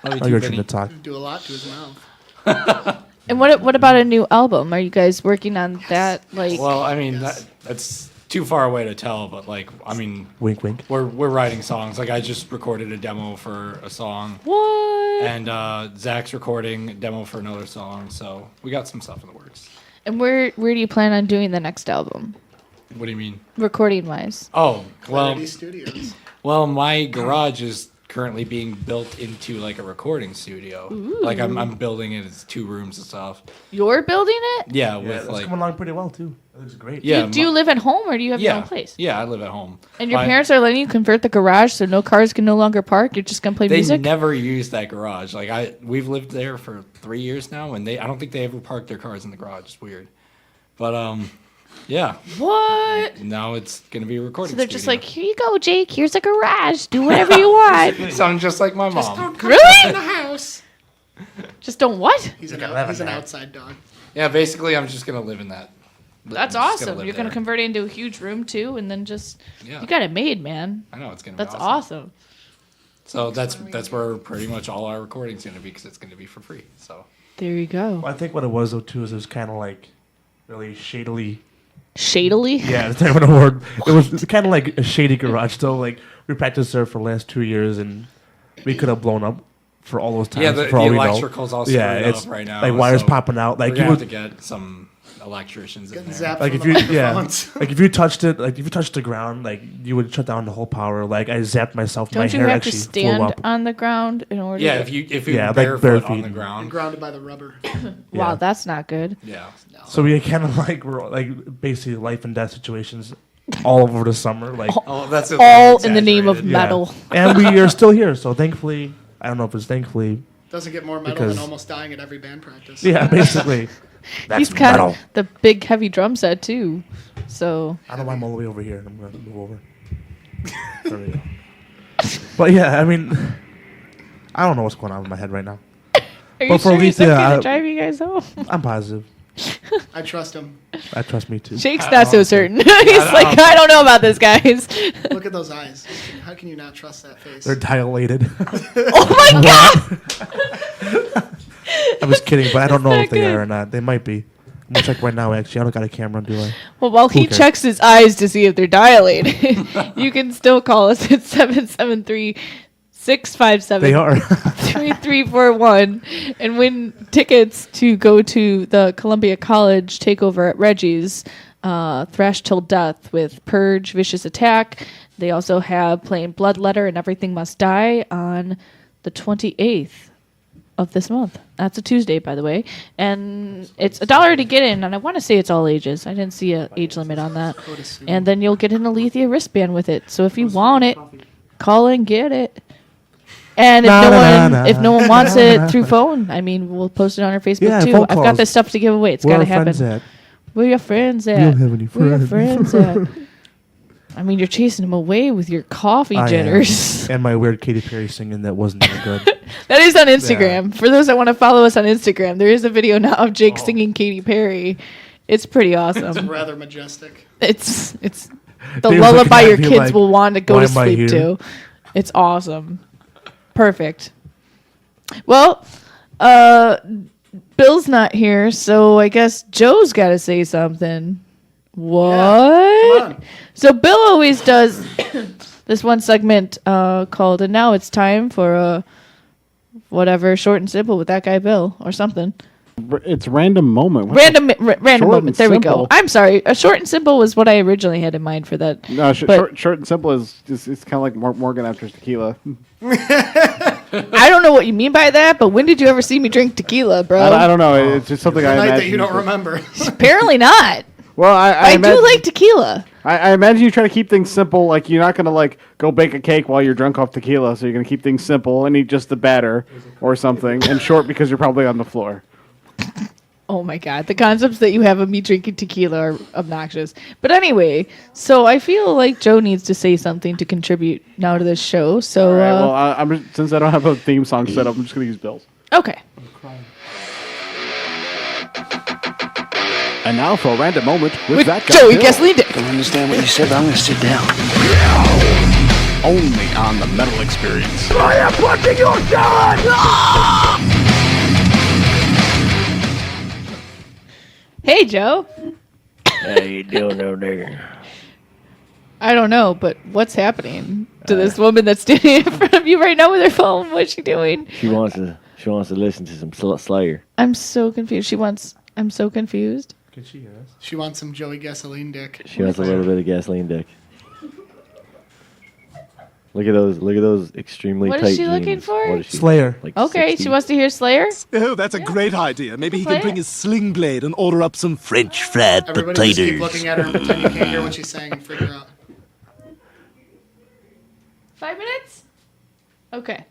you Oh, too, you're Vinny. trying to talk. Do a lot to his mouth. And what about a new album? Are you guys working on that? Like, Well, I mean, Yes. that's too far away to tell, but like, I mean, Wink, wink. we're writing songs. Like, I just recorded a demo for a song, what? and Zach's recording a demo for another song. So we got some stuff in the works. And where do you plan on doing the next album, What do you mean? recording wise? Oh, well, Clarity Studios. well, my garage is currently being built into like a recording studio. Like I'm building it. It's 2 rooms and stuff. You're building it? Yeah, Yeah, with that's like coming along pretty well too. It looks great. yeah. Do you live at home or do you have your yeah, own place? yeah. I live at home. And your My- parents are letting you convert the garage so no cars can no longer park? You're just going to play They music? never use that garage. Like we've lived there for 3 years now, and I don't think they ever park their cars in the garage. It's weird, but yeah. What? Now it's gonna be a recording. So they're just studio. like, here you go, Jake. Here's a garage. Do whatever you want. You sound just like my mom. Really? The house. Just don't what? He's gotta have an that. outside dog. Yeah, basically, I'm just gonna live in that. That's I'm just awesome. live You're going to there. convert it into a huge room too and then just Yeah. you got it made, man. I know it's gonna. That's be awesome. So that's where pretty much all our recording's gonna be because it's gonna be for free. So There you go. Well, I think what it was though too is it was kind of like really shadily. Shadily? Yeah, the type of word. It was kind of like a shady garage. So like we practiced there for the last 2 years, and we could have blown up for all those times. Yeah, the for all we know. electrical's all screwed it's up right now. like wires so popping out. Like we're you gonna have would, to get some electricians in Getting there. zapped like from if the you microphones. like if you touched it, like if you touched the ground, like you would shut down the whole power. Like I zapped myself. Don't my you hair have to actually stand flew up. on the ground in order Yeah, to... if you Yeah, like barefoot bare on feet. the And ground. grounded by the rubber. Wow, Yeah. that's not good. Yeah. So we kind of like were like basically life and death situations all over the summer. Like Oh, that's All in the name of exaggerated. yeah. metal. And we are still here. So thankfully, I don't know if it's thankfully. Doesn't get more metal Because- than almost dying at every band practice. Yeah, basically. That's He's got metal. the big heavy drum set too. So I don't know why I'm all the way over here. I'm gonna move over. There we go. But yeah, I mean, I don't know what's going on in my head right now. are you But for sure he's Alethia, okay I- to drive you guys home? I'm positive. I trust him. I trust me too. Jake's I not so don't certain. He's like, I don't know about this, guys. Look at those eyes. How can you not trust that face? They're dilated. Oh my god! I was kidding, but I don't know That's if they not are good. or not. They might be. I'm gonna check right now. Actually, I don't got a camera, do I? Well, while he cares? checks his eyes to see if they're dilated, you can still call us at 773-657. They are. 3341 and win tickets to go to the Columbia College takeover at Reggie's, Thrash Till Death with Purge, Vicious Attack. They also have playing Bloodletter and Everything Must Die on the 28th of this month. That's a Tuesday, by the way. And it's $1 to get in, and I want to say it's all ages. I didn't see an age limit on that. And then you'll get an Alethia wristband with it. So if you want it, call and get it. And if no one wants it through phone, I mean, we'll post it on our Facebook Yeah, too. phone I've got calls. this stuff to give away. It's Where got to are friends happen. at? Where your friends at? You don't have any Where your friends. friends at? I mean, you're chasing them away with your coffee I am. jitters. And my weird Katy Perry singing that wasn't that good. That is on Instagram. For those that want to follow us on Instagram, there is a video now of Jake singing Katy Perry. It's pretty awesome. Rather majestic. It's the They were lullaby looking your at me kids like, will want to go "Why to am I sleep here?" to. It's awesome. Perfect. Well, Bill's not here, so I guess Joe's got to say something. What? Come on. So Bill always does this one segment called "And Now It's Time for whatever, short and simple with that guy Bill or something." It's random moment. What Random Short moment. and There we go. simple. I'm sorry. A short and simple was what I originally had in mind for that. No, But- short and simple is just, it's kind of like Morgan after tequila. I don't know what you mean by that, but when did you ever see me drink tequila, bro? I don't know. It's just something The I night imagine. that you don't remember. Apparently not. Well, I I do imagine, like tequila. I imagine you try to keep things simple. Like you're not gonna like go bake a cake while you're drunk off tequila. So you're gonna keep things simple and eat just the batter or something, and short because you're probably on the floor. Oh my god, the concepts that you have of me drinking tequila are obnoxious. But anyway, so I feel like Joe needs to say something to contribute now to this show. So, All right. Well, since I don't have a theme song set up, I'm just gonna use Bill's. okay. And now for a random moment with that guy. Joey Bill. Gasoline Dick. Don't understand what you said, but I'm gonna sit down. Only on the Metal Experience. I am punching your son! Hey, Joe. How you doing over there? I don't know, but what's happening to this woman that's standing in front of you right now with her phone? What's she doing? She wants to listen to some Slayer. I'm so confused. I'm so confused. Can she hear us? She wants some Joey Gasoline dick. She wants a little bit of gasoline dick. Look at those extremely What tight is she jeans. looking for? What is she? Slayer. Like Okay, 60? she wants to hear Slayer. Oh, that's a great idea. Maybe he Play can bring it. his sling blade and order up some French fried Everybody just keep potatoes. looking at her and pretend you can't hear what she's saying and figure out. 5 minutes? Okay.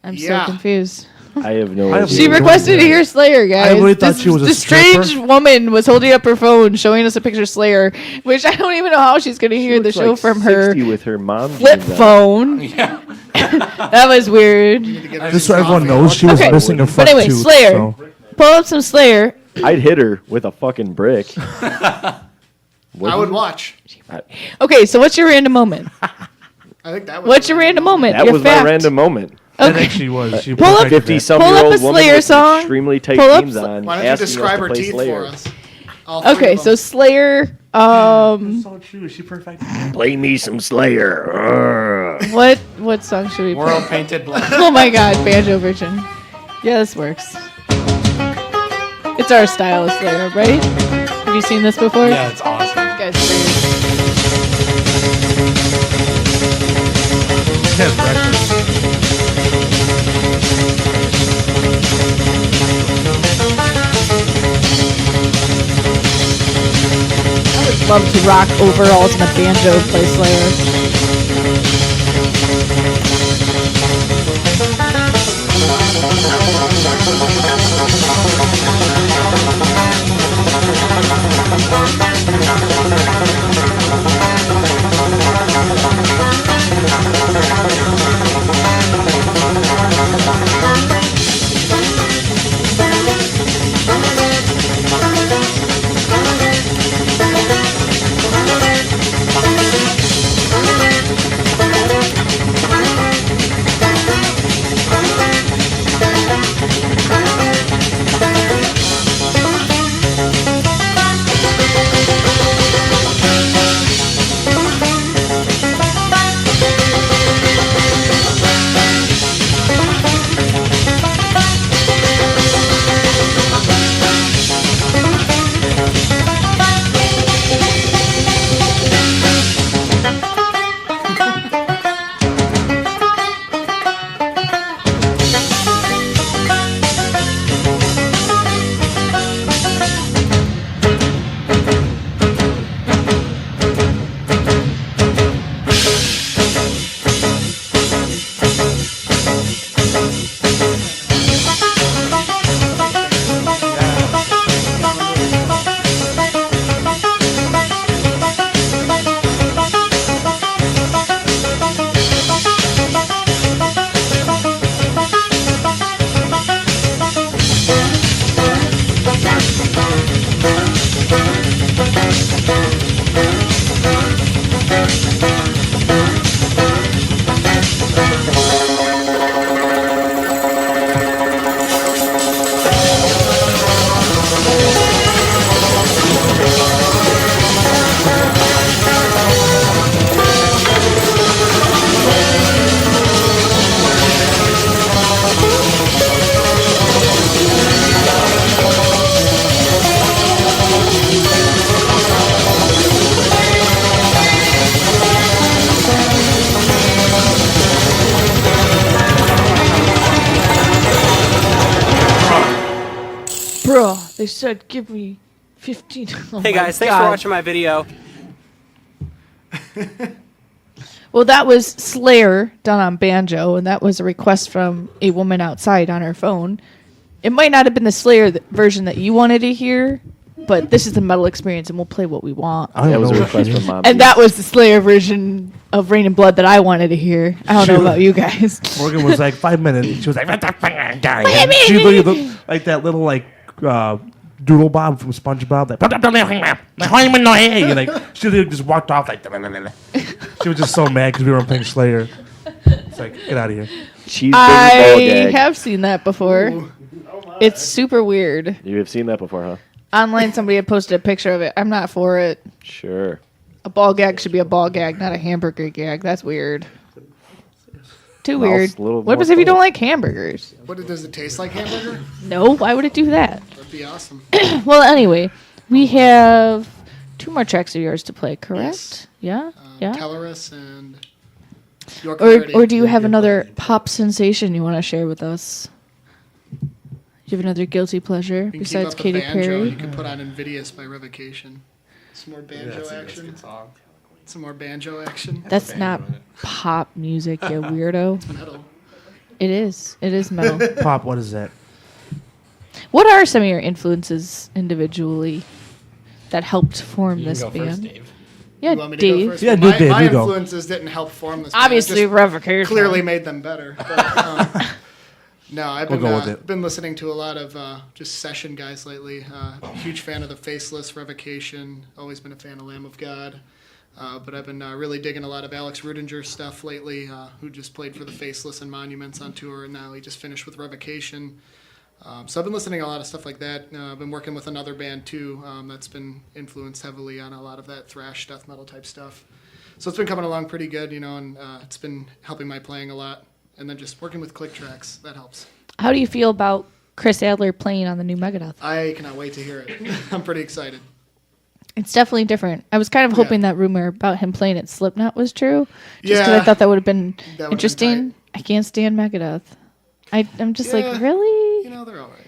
I'm Yeah. so confused. I have no I have idea. She no requested to hear Slayer, guys. I really thought This- she was a this strange stripper. woman was holding up her phone, showing us a picture of Slayer, which I don't even know how she's going to She hear the looks show like from her 60 with her mom flip jeans on. phone. Yeah. That was weird. Need to get her Just some so everyone coffee. knows, she was Okay. missing a But front anyway, tooth. Slayer. So. Pull up some Slayer. I'd hit her with a fucking brick. I would watch. Okay, so what's your random moment? I think that was. What's your random moment? That Your was fact. my random moment. That Okay. actually was. She Pull up- perfected that. 50-some Pull up year a old woman Slayer with song. extremely tight Pull up jeans Sl- on. Why don't you asking us describe to her play teeth Slayer. for us? All three Okay, of so them. Slayer. So true. Is she perfect? Mm. again? Play me some Slayer. What song should we play? What song should we play? World Painted Black. Oh my god, banjo version. Yeah, this works. It's our style of Slayer, right? Have you seen this before? Yeah, it's awesome. This guy's weird. That's breakfast. I would love to rock overalls and a banjo play Slayer. Bro, they said give me 15. Oh Hey my guys, thanks God. for watching my video. Well, that was Slayer done on banjo, and that was a request from a woman outside on her phone. It might not have been the Slayer version that you wanted to hear, but this is the metal experience, and we'll play what we want. I don't That was know a what request she from is. Mom. And that was the Slayer version of Rain and Blood that I wanted to hear. I don't know about you guys. Morgan was like 5 minutes. She was like, "What the fuck, guy?" She literally looked like that little Doodle Bob from SpongeBob. Like she literally just walked off like. She was just so mad because we weren't playing Slayer. It's like, get out of here. Cheese I ball gag. have seen that before. It's super weird. You have seen that before, huh? Online, somebody had posted a picture of it. I'm not for it. Sure. A ball gag should be a ball gag, not a hamburger gag. That's weird. Too Well, weird. it's a little What happens more if you don't fun. like hamburgers? Does it taste like hamburger? No, why would it do that? That'd be awesome. Well, anyway, we have 2 more tracks of yours to play, correct? Yeah? Yeah? Tellerus and York Or, Clarity. or do you have another pop sensation you want to share with us? Do you have another guilty pleasure You can besides keep up the Katy banjo, Perry? You can put on Invidious by Revocation. Some more banjo action. Some more banjo action. That's not pop music, you weirdo. It's metal. It is. It is metal. Pop, what is that? What are some of your influences individually that helped form You can this go band? first, Dave. Yeah, You want me to go Dave. first? Yeah, Well, do Dave, my you go. influences didn't help form this band. It Obviously, just Revocation. clearly made them better. But, no, I've We'll been, go with it. been listening to a lot of just session guys lately. Huge fan of the Faceless, Revocation. Always been a fan of Lamb of God. But I've been really digging a lot of Alex Rudinger stuff lately, who just played for the Faceless and Monuments on tour, and now he just finished with Revocation. So I've been listening to a lot of stuff like that. I've been working with another band too that's been influenced heavily on a lot of that thrash, death metal type stuff. So it's been coming along pretty good, and it's been helping my playing a lot. And then just working with click tracks, that helps. How do you feel about Chris Adler playing on the new Megadeth? I cannot wait to hear it. I'm pretty excited. It's definitely different. I was kind of hoping that rumor about him playing at Slipknot was true. Just because Yeah. I thought that would have been That would've interesting. been I can't stand Megadeth. I'm just like, Yeah. really? They're all right.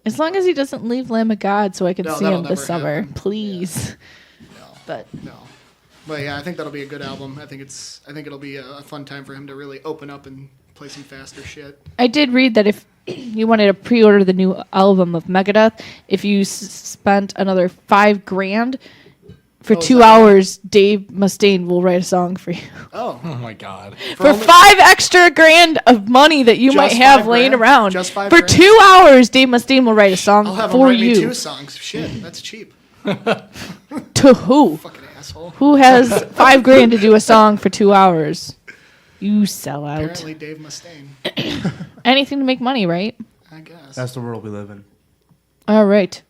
As long as he doesn't leave Lamb of God so I can No, see that'll him this never summer. happen. Please. No. But No. But yeah, I think that'll be a good album. I think it'll be a fun time for him to really open up and play some faster shit. I did read that if you wanted to pre-order the new album of Megadeth, if you spent another $5,000 for 2 hours, Dave Mustaine will write a song for you. Oh. Oh my God. For $5 extra grand of money that you might Just have $5 laying grand? around. Just $5 For grand? 2 hours, Dave Mustaine will write a song I'll have him for write me you. 2 songs. Shit, that's cheap. To who? Fucking asshole. Who has $5,000 to do a song for 2 hours? You sell out. Apparently Dave Mustaine. Anything to make money, right? I guess. That's the world we live in. All right.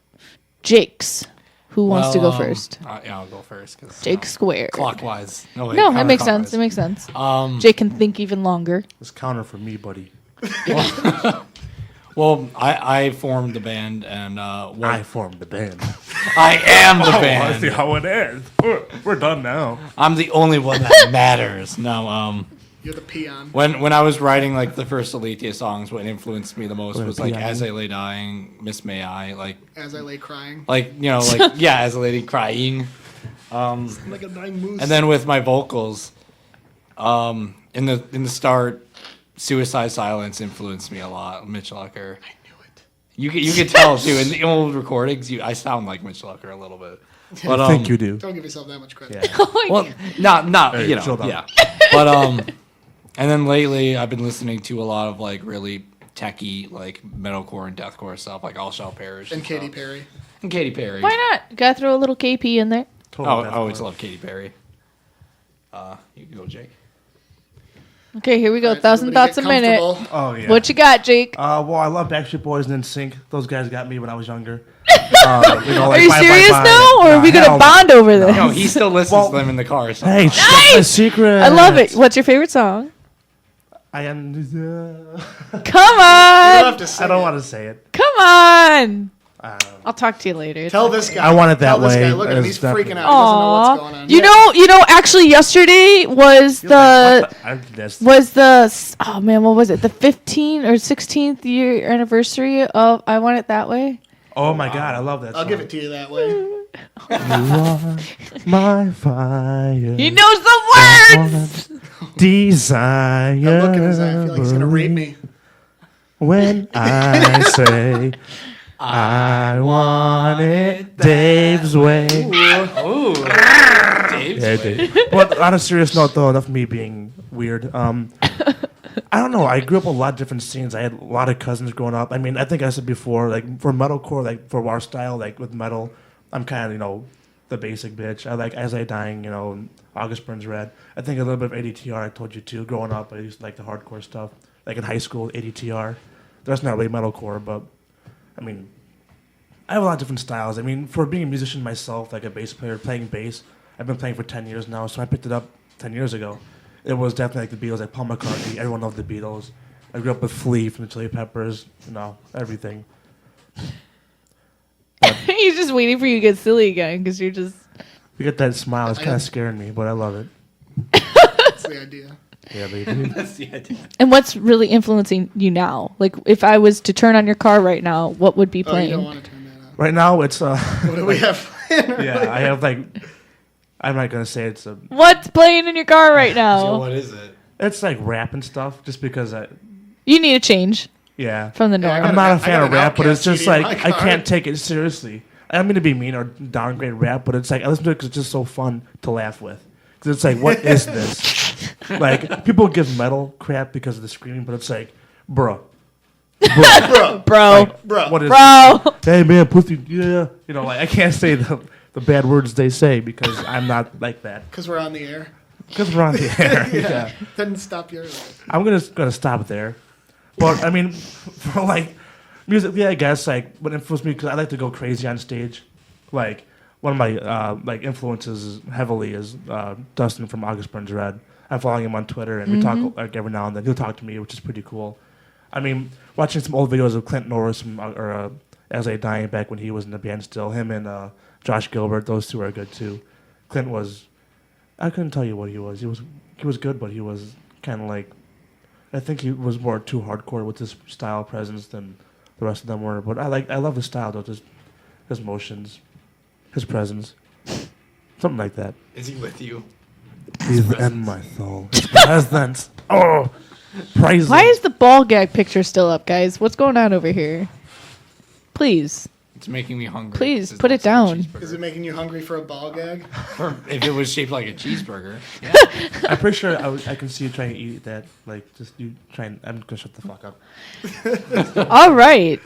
Jake's. Who wants to go first? Yeah, I'll go first. Cause, Jake Square. Clockwise. No, wait, No, it makes sense. counterclockwise. It makes sense. Jake can think even longer. It's counter for me, buddy. Well, I formed the band, and I formed the band. I am the I band. want to see how it ends. We're done now. I'm the only one that matters. No, You're the peon. when I was writing like the first Alethia songs, what influenced me the most What a was like peon. "As I Lay Dying," "Miss May I," As I lay crying. like yeah, as a lady crying. Like a dying moose. And then with my vocals, in the start, "Suicide Silence" influenced me a lot. Mitch Lucker. I knew it. You could tell too in the old recordings. I sound like Mitch Lucker a little bit. But I think you do. Don't give yourself that much credit. Yeah. Well, not Hey, you know, chill down. yeah. But and then lately I've been listening to a lot of like really techie like metalcore and deathcore stuff, like All Shall Perish And Katy stuff. Perry. And Katy Perry. Why not? Gotta throw a little KP in there. I always love Katy Perry. You can go, Jake. Okay, here we go. All right, 1,000 everybody thoughts a get minute. comfortable. Oh yeah. What you got, Jake? Well, I love Backstreet Boys and NSYNC. Those guys got me when I was younger. Are you serious now, or are we gonna bond over this? No, he still listens to them in the car. So. Hey, that's my secret. I love it. What's your favorite song? I am. Come You don't on, have to say I don't it. want to say it. come on. I'll talk to you later. It's Tell okay. this guy. I want it that Tell this way. guy. Look at him. It's He's freaking definitely- out. He doesn't know what's going on. You know. Actually, yesterday was oh man, what was it? The 15th or 16th year anniversary of "I Want It That Way." Oh my god, I love that. I'll give it to you that way. You are my fire. He knows the words. Desire. I'm looking at his eye. I feel like he's gonna rape me. When I say I want it Dave's way. Ooh. Dave's Yeah, Dave. But on a serious note, though, enough of me being weird. I don't know. I grew up with a lot of different scenes. I had a lot of cousins growing up. I mean, I think I said before, like for metalcore, like for our style, like with metal, I'm kind of the basic bitch. I like As I Dying, August Burns Red. I think a little bit of ADTR. I told you too. Growing up, I used to like the hardcore stuff. Like in high school, ADTR. That's not really metalcore, but I mean, I have a lot of different styles. I mean, for being a musician myself, like a bass player, playing bass, I've been playing for 10 years now, so I picked it up 10 years ago. It was definitely like the Beatles, like Paul McCartney. Everyone loved the Beatles. I grew up with Flea from the Chili Peppers, everything. He's just waiting for you to get silly again because you're just. You get that smile, it's kind of scaring me, but I love it. That's the idea. Yeah, baby. That's the idea. And what's really influencing you now? Like, if I was to turn on your car right now, what would be Oh, you playing? don't want to turn that on. Right now, it's What do we have? yeah, I have like, I'm not gonna say it's What's playing in your car right So now? what is it? it's like rap and stuff, just because You need a change yeah. from the Yeah, I norm. got I'm not a I fan got of an rap, but it's Outkast just CD in like my I car. can't take it seriously. I don't mean to be mean or downgrade rap, but it's like I listen to it because it's just so fun to laugh with. Because it's like, what is this? Like people give metal crap because of the screaming, but it's like, bro, Bro. what is? Bro. This? Hey man, pussy, yeah. Like I can't say the bad words they say because I'm not like that. Because we're on the air. Because we're on the air. Yeah. Then stop your life. I'm gonna stop there. But I mean, for like Music, yeah, I guess like what influenced me because I like to go crazy on stage. Like one of my like influences heavily is Dustin from August Burns Red. I'm following him on Twitter, and we talk like every now and then. He'll talk to me, which is pretty cool. I mean, watching some old videos of Clint Norris from, or As I Dying back when he was in the band still. Him and Josh Gilbert, those two are good too. Clint was, I couldn't tell you what he was. He was good, but he was kind of like, I think he was more too hardcore with his style presence than the rest of them were. But I love his style though, just his motions, his presence, something like that. Is he with you? He's in my soul. His presence. Oh, praise. Why is the ball gag picture still up, guys? What's going on over here? Please. It's making me hungry. Please, It put it looks like a down. cheeseburger. Is it making you hungry for a ball gag? Or if it was shaped like a cheeseburger. Yeah. I'm pretty sure I can see you trying to eat that. Like, just you trying. I'm gonna shut the fuck up. All right.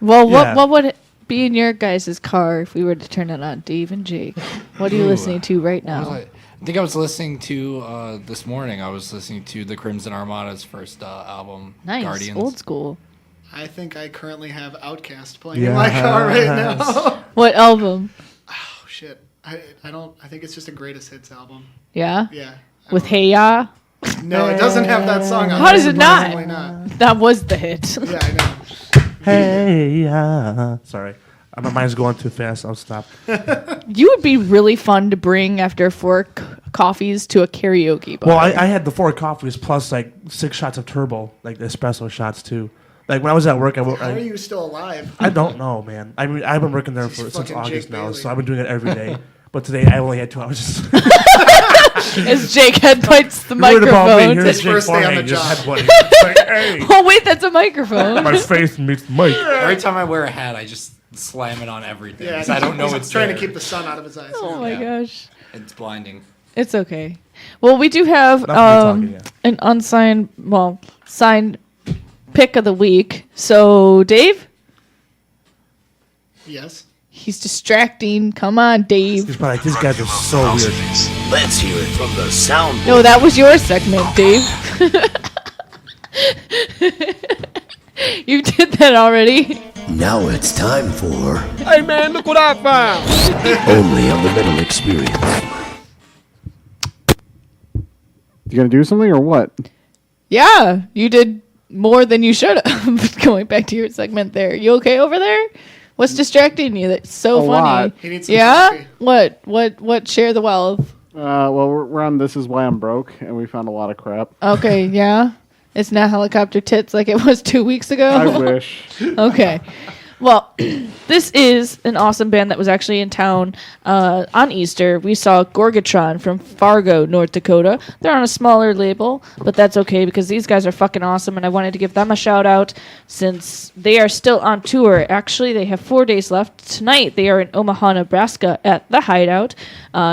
Well, Yeah. what would it be in your guys' car if we were to turn it on? Dave and Jake. What are you Ooh. listening to right What was now? I think I was listening to this morning. I was listening to the Crimson Armada's first album, Nice. Guardians. Old school. I think I currently have Outkast playing in my car right now. What album? Oh shit! I think it's just a greatest hits album. Yeah? Yeah. With Hey Ya? No, it doesn't have that song on. How does it not? Surprisingly not? That was the hit. Yeah, I know. Hey, sorry. My mind's going too fast. I'll stop. You would be really fun to bring after 4 coffees to a karaoke bar. Well, I had the 4 coffees plus like 6 shots of turbo, like the espresso shots too. Like when I was at work, How are you still alive? I don't know, man. I mean, I've been working there He's since fucking August Jake now, Bailey. so I've been doing it every day. But today I only had 2 hours. As Jake headbutts the Worried about me. microphone. Here's His Jake first day on Forehead the just job. headbutting. It's like, hey, Oh, wait, that's a microphone. my face meets Mike. Every time I wear a hat, I just slam it on everything. Yeah, 'cause I don't know he's it's trying there. to keep the sun out of his eyes. Oh, my gosh. It's blinding. It's okay. Well, we do have talking, yeah. an unsigned, signed pick of the week. So, Dave, Yes. he's distracting. Come on, Dave. He's probably like, these guys are so weird. Let's hear it from the sound. No, that was your segment, Dave. You did that already. Now it's time for Hey man, look what I found! Only on the Metal Experience. You gonna do something or what? Yeah, you did more than you should have. Going back to your segment there. You okay over there? What's distracting you? That's so A funny. lot. He needs some Yeah? coffee. What? Share the wealth. Well, we're on This Is Why I'm Broke, and we found a lot of crap. Okay, yeah. It's not helicopter tits like it was 2 weeks ago. I wish. Okay. Well, this is an awesome band that was actually in town on Easter. We saw Gorgatron from Fargo, North Dakota. They're on a smaller label, but that's okay because these guys are fucking awesome, and I wanted to give them a shout out since they are still on tour. Actually, they have 4 days left. Tonight, they are in Omaha, Nebraska at the Hideout.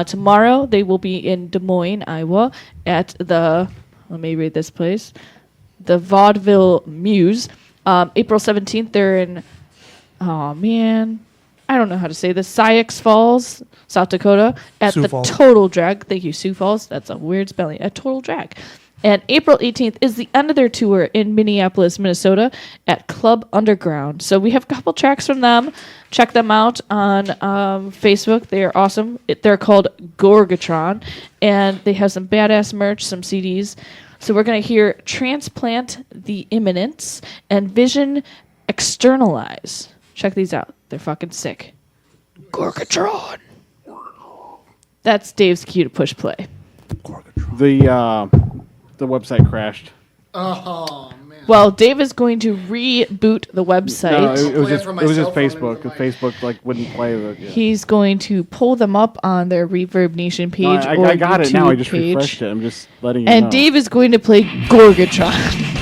Tomorrow, they will be in Des Moines, Iowa at the, let me read this place, the Vaudeville Muse. April 17th, they're in, oh man, I don't know how to say this, Syx Falls, South Dakota, at Sioux the Falls. Total Drag. Thank you, Sioux Falls. That's a weird spelling. At Total Drag. And April 18th is the end of their tour in Minneapolis, Minnesota at Club Underground. So we have a couple tracks from them. Check them out on Facebook. They are awesome. They're called Gorgatron. And they have some badass merch, some CDs. So we're going to hear Transplant the Imminence and Vision Externalize. Check these out. They're fucking sick. Gorgatron. That's Dave's cue to push play. The website crashed. Oh man. Well, Dave is going to reboot the website. No, it was Play it just from it was my just cell phone Facebook. into the Facebook like wouldn't play the. Yeah. He's going to pull them up on their Reverb Nation No, page I or got YouTube it now. I just page. refreshed it. I'm just letting you And know. Dave is going to play Gorgatron.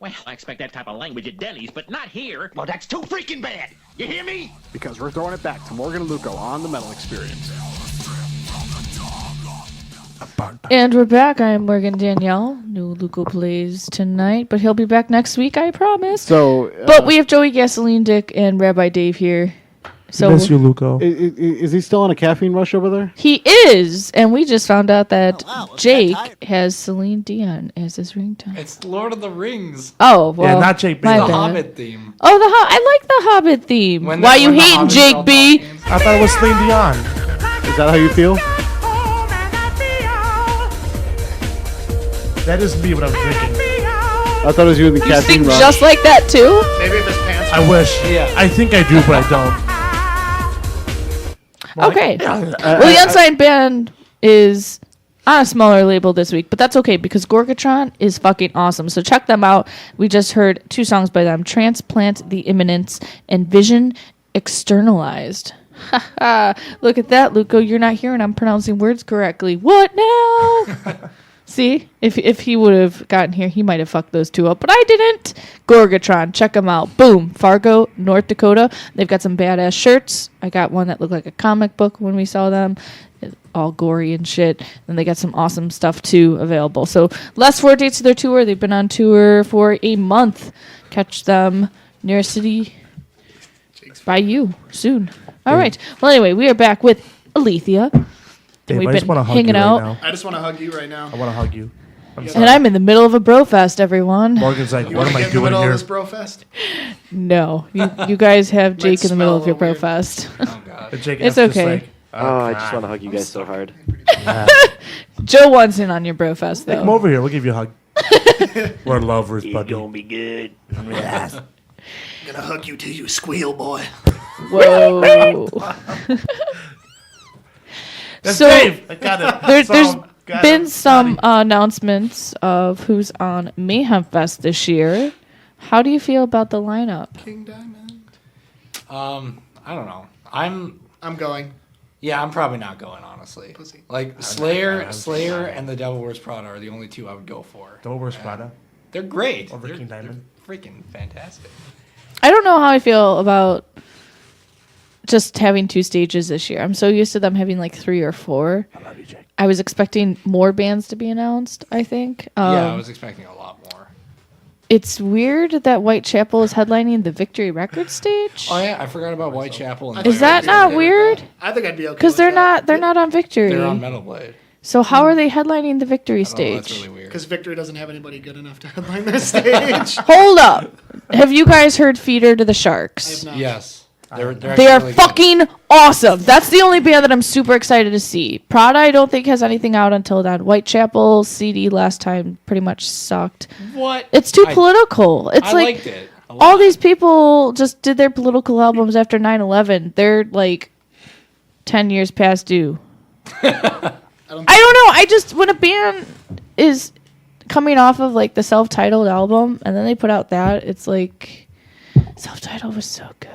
Well, I expect that type of language at Denny's, but not here. Well, that's too freaking bad. You hear me? Because we're throwing it back to Morgan and Luco on the Metal Experience. And we're back. I'm Morgan Danielle. New Luco plays tonight, but he'll be back next week, I promise. So, but we have Joey Gasoline Dick and Rabbi Dave here. So miss you, Luco. Is he still on a caffeine rush over there? he is, and we just found out that Jake has Celine Dion as his ringtone. It's Lord of the Rings. Oh, well. Yeah, not Jake my The bad. Hobbit theme. Oh, I like the Hobbit theme. When Why the- you when the hating, Hobbits Jake all B? talking. I thought it was Celine Dion. Is that how you feel? That is me when I'm drinking. I thought it was you in the You caffeine sing rush. just like that, too? Maybe if his pants. I wish. Yeah. I think I do, but I don't. Okay. Well, the Unsigned Band is on a smaller label this week, but that's okay because Gorgatron is fucking awesome. So check them out. We just heard 2 songs by them, Transplant the Imminence and Vision Externalized. Look at that, Luco. You're not hearing I'm pronouncing words correctly. What now? See, if he would have gotten here, he might have fucked those 2 up, but I didn't. Gorgatron, check them out. Boom, Fargo, North Dakota. They've got some badass shirts. I got one that looked like a comic book when we saw them, all gory and shit. And they got some awesome stuff too available. So last 4 dates of their tour. They've been on tour for a month. Catch them near a city by you soon. All right. Well, anyway, we are back with Alethia. Dave, We've I just been want to hug hanging you out. right now. I just want to hug you right now. I want to hug you. And I'm in the middle of a brofest, everyone. Morgan's like, You what want am to I get in the doing middle here? of this bro fest? No, you guys have Jake in the middle smell of your a little brofest. Oh God. And Jake It's F's just okay. like, Oh, I just want to hug you guys so hard. Joe wants in on your brofest, Come though. over here. We'll give you a hug. We're lovers, buddy. be good. I'm gonna hug you till you squeal, boy. Whoa. That's So, Dave. I got it. There's Got been it. some announcements of who's on Mayhem Fest this year. How do you feel about the lineup? King Diamond. I don't know. I'm going. Yeah, I'm probably not going, honestly. Pussy. Like Slayer and the Devil Wears Prada are the only 2 I would go for. Devil Wears Prada. They're great. Over They're- King Diamond. They're freaking fantastic. I don't know how I feel about just having 2 stages this year. I'm so used to them having like 3 or 4. I love you, Jake. I was expecting more bands to be announced, I think. Yeah, I was expecting a lot more. It's weird that Whitechapel is headlining the Victory Records stage. Oh yeah, I forgot about Whitechapel. And Is that not weird? I think I'd be okay. Because with they're not on Victory. They're on Metal Blade. So how are they headlining the Victory Oh, stage? that's really weird. Because Victory doesn't have anybody good enough to headline their stage. Hold up. Have you guys heard Feeder to the Sharks? not. Yes. They're They are actually really good. fucking awesome. That's the only band that I'm super excited to see. Prada, I don't think has anything out until then. Whitechapel CD last time pretty much sucked. What? It's too political. It's I like liked it. all these people just did their political albums after 9/11. They're like 10 years past due. I don't know. I just when a band is coming off of like the self-titled album and then they put out that, it's like self-titled was so good.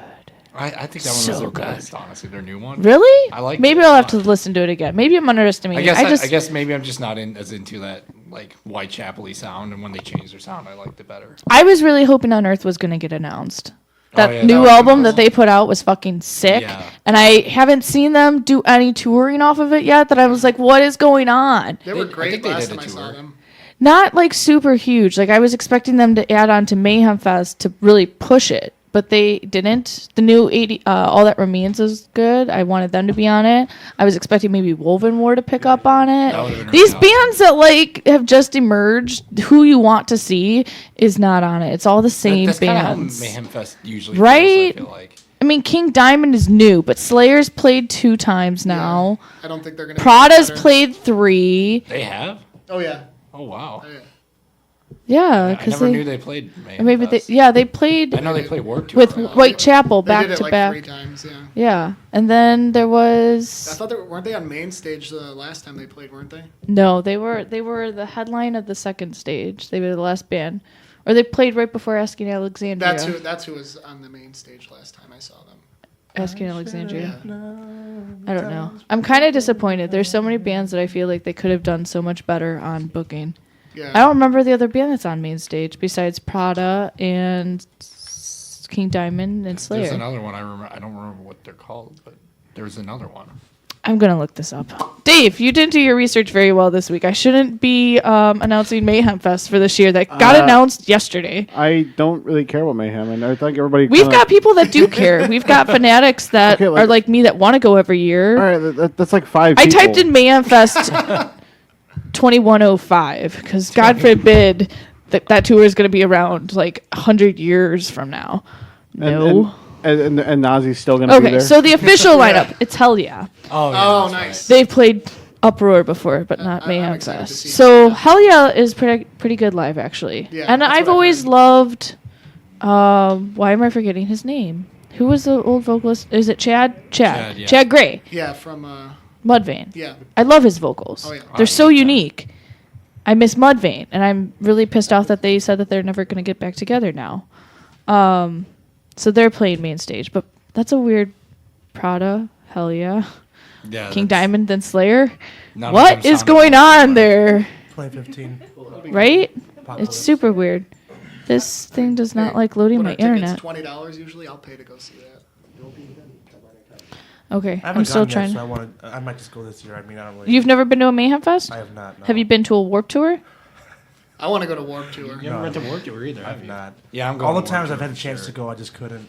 I think that one So was their good. best, honestly, their new one. Really? I like. Maybe I'll have to listen to it again. Maybe I'm underestimating. I just guess maybe I'm just not as into that like Whitechapel-y sound, and when they changed their sound, I liked it better. I was really hoping Unearth was going to get announced. That yeah, new that would've album been that cool. they put out was fucking sick. Yeah. And I haven't seen them do any touring off of it yet that I was like, what is going on? They were I great think they last did a time I saw tour. them. Not like super huge. Like I was expecting them to add on to Mayhem Fest to really push it. But they didn't. The new 80, All That Remains is good. I wanted them to be on it. I was expecting maybe Woven War to pick up on That would've it. been These really bands that like have just emerged, who you want to see is not on it. It's all the same That's kind of how bands. Mayhem Fest usually Right? feels, I feel like. I mean, King Diamond is new, but Slayer's played 2 times now. I don't think they're gonna. Prada's get better. played 3. They have? Oh yeah. Oh wow. Oh, yeah. Yeah, I because never knew they played Mayhem maybe Fest. they played. I know they played Warped Tour. with a lot. Whitechapel They back did it to like back. 3 times. Yeah. Yeah, and then there was I thought weren't they on main stage the last time they played? Weren't they? no. They were the headline of the second stage. They were the last band, or they played right before Asking Alexandria. That's who was on the main stage last time I saw them. Asking Alexandria. I don't know. I'm kind of disappointed. There's so many bands that I feel like they could have done so much better on booking. Yeah. I don't remember the other band that's on main stage besides Prada and King Diamond and Slayer. There's another one I remember. I don't remember what they're called, but there's another one. I'm gonna look this up. Dave, you didn't do your research very well this week. I shouldn't be announcing Mayhem Fest for this year. That got announced yesterday. I don't really care about Mayhem, and I think everybody. We've got people that do care. We've got fanatics that are like me that want to go every year. All right, that's like 5 I people. typed in Mayhem Fest 2105 because God forbid that tour is going to be around like 100 years from now. No. And Nazi's still going to be there. Okay, so the official lineup, it's Hell Yeah. Oh, yeah, nice. They've played Uproar before, but not Mayhem excited to Fest. see So Hell Yeah is pretty good live, actually. Yeah, and that's I've what I always heard. loved. Why am I forgetting his name? Who was the old vocalist? Is it Chad? Chad, yeah. Chad Gray. Yeah, from Mudvayne. Yeah. I love his vocals. Oh, yeah. They're so unique. I miss Mudvayne, and I'm really pissed off that they said that they're never going to get back together now. So they're playing main stage, but that's a weird Prada. Hell Yeah. Yeah. King Diamond, then Slayer. None of What them is sounded going like on there? 2015. Right? Apocalypse. It's super weird. This thing does not like loading What my are tickets, internet. $20 usually. I'll pay to go see that. Okay, I haven't I'm still gone yet, trying. so I might just go this year. I mean, I don't really. You've never been to a Mayhem Fest? I have not. No. Have you been to a Warp Tour? I want to go to Warp Tour. You haven't been to Warped Tour either, have I've you? not. Yeah, I'm going All the to times Warped I've had Tour a chance for to sure. go, I just couldn't.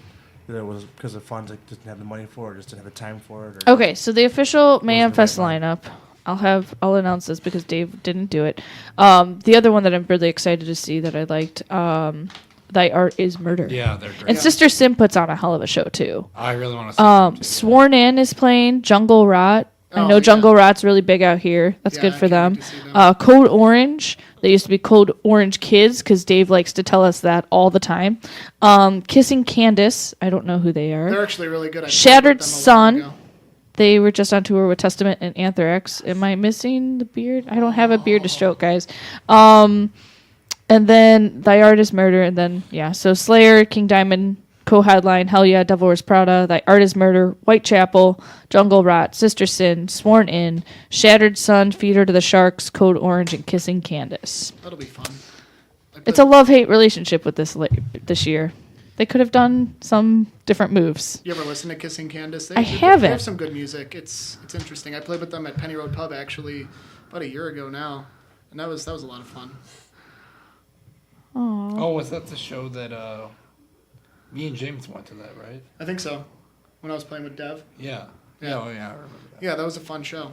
Either it was because of funds, I didn't have the money for it, or just didn't have the time for it. Or Okay, so the official Mayhem the Fest right lineup. I'll announce this because Dave didn't do it. The other one that I'm really excited to see that I liked, Thy Art Is Murder. Yeah, they're great. And Sister Sin puts on a hell of a show too. I really want to see them too. Sworn In is playing Jungle Rot. I know yeah. Jungle Rot's really big out here. That's Yeah, good I for can't them. wait to see them. Code Orange. They used to be Code Orange Kids because Dave likes to tell us that all the time. Kissing Candace. I don't know who they are. They're actually really good. I played Shattered with them a while Sun. ago. They were just on tour with Testament and Anthrax. Am I missing the beard? I don't have a beard to stroke, guys. And then Thy Art Is Murder. And then, yeah. So Slayer, King Diamond, co-headline, Hell Yeah, Devil Wears Prada, Thy Art Is Murder, Whitechapel, Jungle Rot, Sister Sin, Sworn In, Shattered Sun, Feeder to the Sharks, Code Orange, and Kissing Candace. That'll be fun. It's a love-hate relationship with this year. They could have done some different moves. You ever listen to Kissing Candace? I haven't. They have some good music. It's interesting. I played with them at Penny Road Pub actually about a year ago now, and that was a lot of fun. Oh, was that the show that me and James went to that, right? I think so. When I was playing with Dev. Yeah. Yeah. Oh, yeah, I remember that. Yeah, that was a fun show.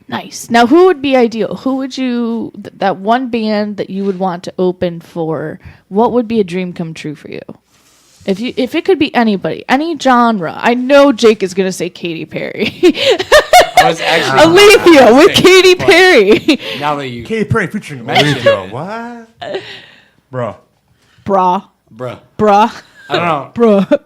Nice. Now, who would be ideal? Who would you, that one band that you would want to open for, what would be a dream come true for you? If it could be anybody, any genre. I know Jake is going to say Katy Perry. I was actually Alethia with Katy Perry. Now that you Katy Perry featuring mention Alethia. it. What? Bro. Bruh. Bruh. I don't know. Bruh.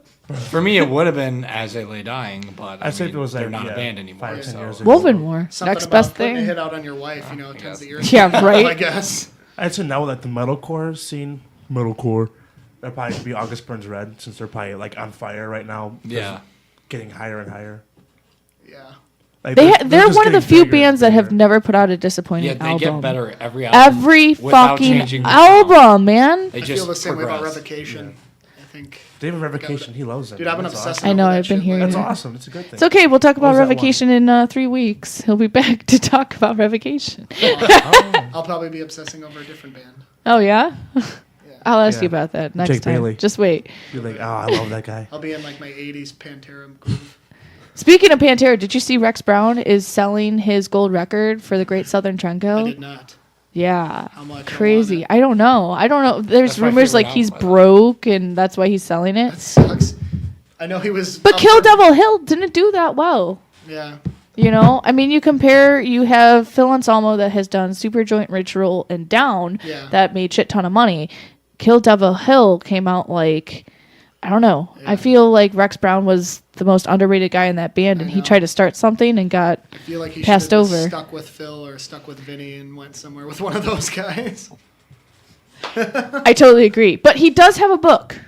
For me, it would have been As They Lay Dying, but I'd say if it was they're like, not yeah, a band anymore. 5, 10 So. years ago. Woven War. Something Next about best putting a thing. hit out on your wife, tends to irritate. Yeah, right. I guess. I'd say now with like the metalcore scene, metalcore, that'd probably be August Burns Red since they're probably like on fire right now. Yeah. Getting higher and higher. Yeah. Like, They're just one of the getting few bigger and bands that have bigger. never put out a disappointing Yeah, they album. get better every album. Every without fucking changing the sound. album, man. They I just feel the same way about progress. Revocation. I think. David Revocation, he loves it. Dude, I've been That's obsessing awesome. I know, over that I've been shit hearing lately. That's it. awesome. It's a good thing. It's okay. We'll talk about was that one? Revocation in 3 weeks. He'll be back to talk about Revocation. I'll probably be obsessing over a different band. Oh, yeah? I'll ask Yeah. you about that next Jake time. Bailey. Just wait. You're like, oh, I love that guy. I'll be in like my 80s Pantera groove. Speaking of Pantera, did you see Rex Brown is selling his gold record for the Great Southern Trendkill? I did not. Yeah. How much? Crazy. I don't know. There's That's my rumors favorite like he's album, by the broke and that's why he's selling it. That sucks. I know he was. But up Kill for- Devil Hill didn't do that well. Yeah. You have Phil Anselmo that has done Super Joint Ritual and Down Yeah. that made shit ton of money. Kill Devil Hill came out like, I don't know. Yeah. I feel like Rex Brown was the most underrated guy in that band, and he know. tried to start something and got I feel like he passed should have over. stuck with Phil or stuck with Vinny and went somewhere with one of those guys. I totally agree. But he does have a book.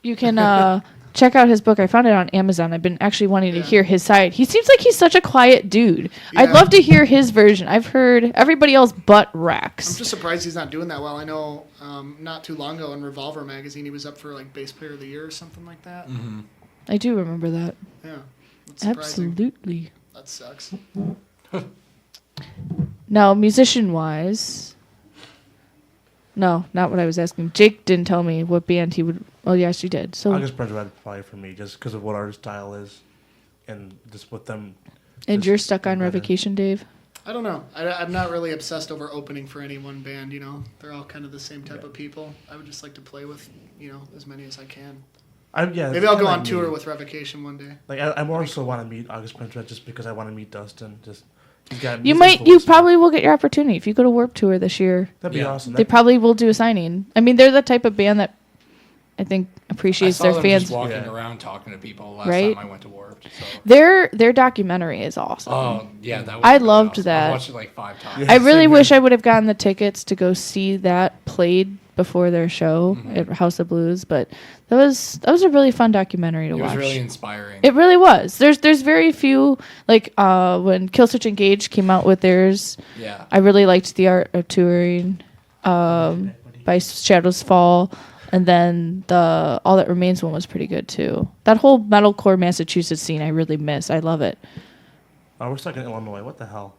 You can check out his book. I found it on Amazon. I've been actually wanting to hear his side. He seems like he's such a quiet dude. I'd Yeah. love to hear his version. I've heard everybody else but I'm Rex. just surprised he's not doing that well. I know not too long ago in Revolver magazine he was up for like bass player of the year or something like that. I do remember that. Yeah. surprising. Absolutely. That sucks. Now, musician-wise, no, not what I was asking. Jake didn't tell me what band he would. Oh, yes, you did. So, August Burns Red probably for me, just because of what our style is, and just with them. and just you're stuck on being better. Revocation, Dave. I don't know. I'm not really obsessed over opening for any one band. You know, they're all kind of the same type of people. I would just like to play with, as many as I can. Maybe I'll go on tour with Revocation one day. Like I more so want to meet August Burns Red just because I want to meet Dustin. Just he's got. You probably will get your opportunity if you go to Warped Tour this year. That'd be awesome. They probably will do a signing. I mean, they're the type of band that I think appreciates I saw their them fans. just walking around talking to people last Right? time I went to Warped. So. Their documentary is awesome. Oh yeah, that was I really loved awesome. that. I watched it like 5 times. I really wish I would have gotten the tickets to go see that played before their show at House of Blues, but that was a really fun documentary to It watch. was really inspiring. It really was. There's very few, like when Killswitch Engage came out with theirs. Yeah. I really liked The Art of Touring by Shadows Fall, and then the All That Remains one was pretty good too. That whole metalcore Massachusetts scene I really miss. I love it. Oh, we're stuck in Illinois. What the hell?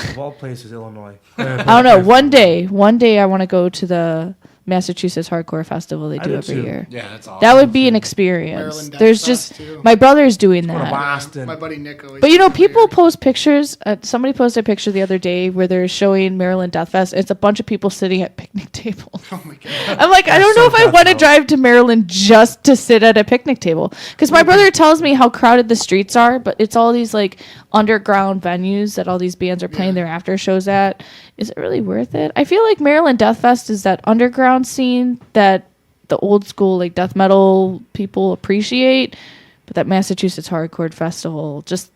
Of all places, Illinois. I don't know. One day I want to go to the Massachusetts Hardcore Festival they I do do every too. year. Yeah, that's awesome. That would be an experience. Maryland Death There's Fest, just too. my brother's doing Go to that. Boston. My buddy Nick always. But people post pictures. Somebody posted a picture the other day where they're showing Maryland Death Fest. It's a bunch of people sitting at picnic tables. Oh my god. I'm like, I don't know if I want to drive to Maryland just to sit at a picnic table. Because my brother tells me how crowded the streets are, but it's all these like underground venues that all these bands are playing their after shows at. Is it really worth it? I feel like Maryland Death Fest is that underground scene that the old school like death metal people appreciate, but that Massachusetts Hardcore Festival just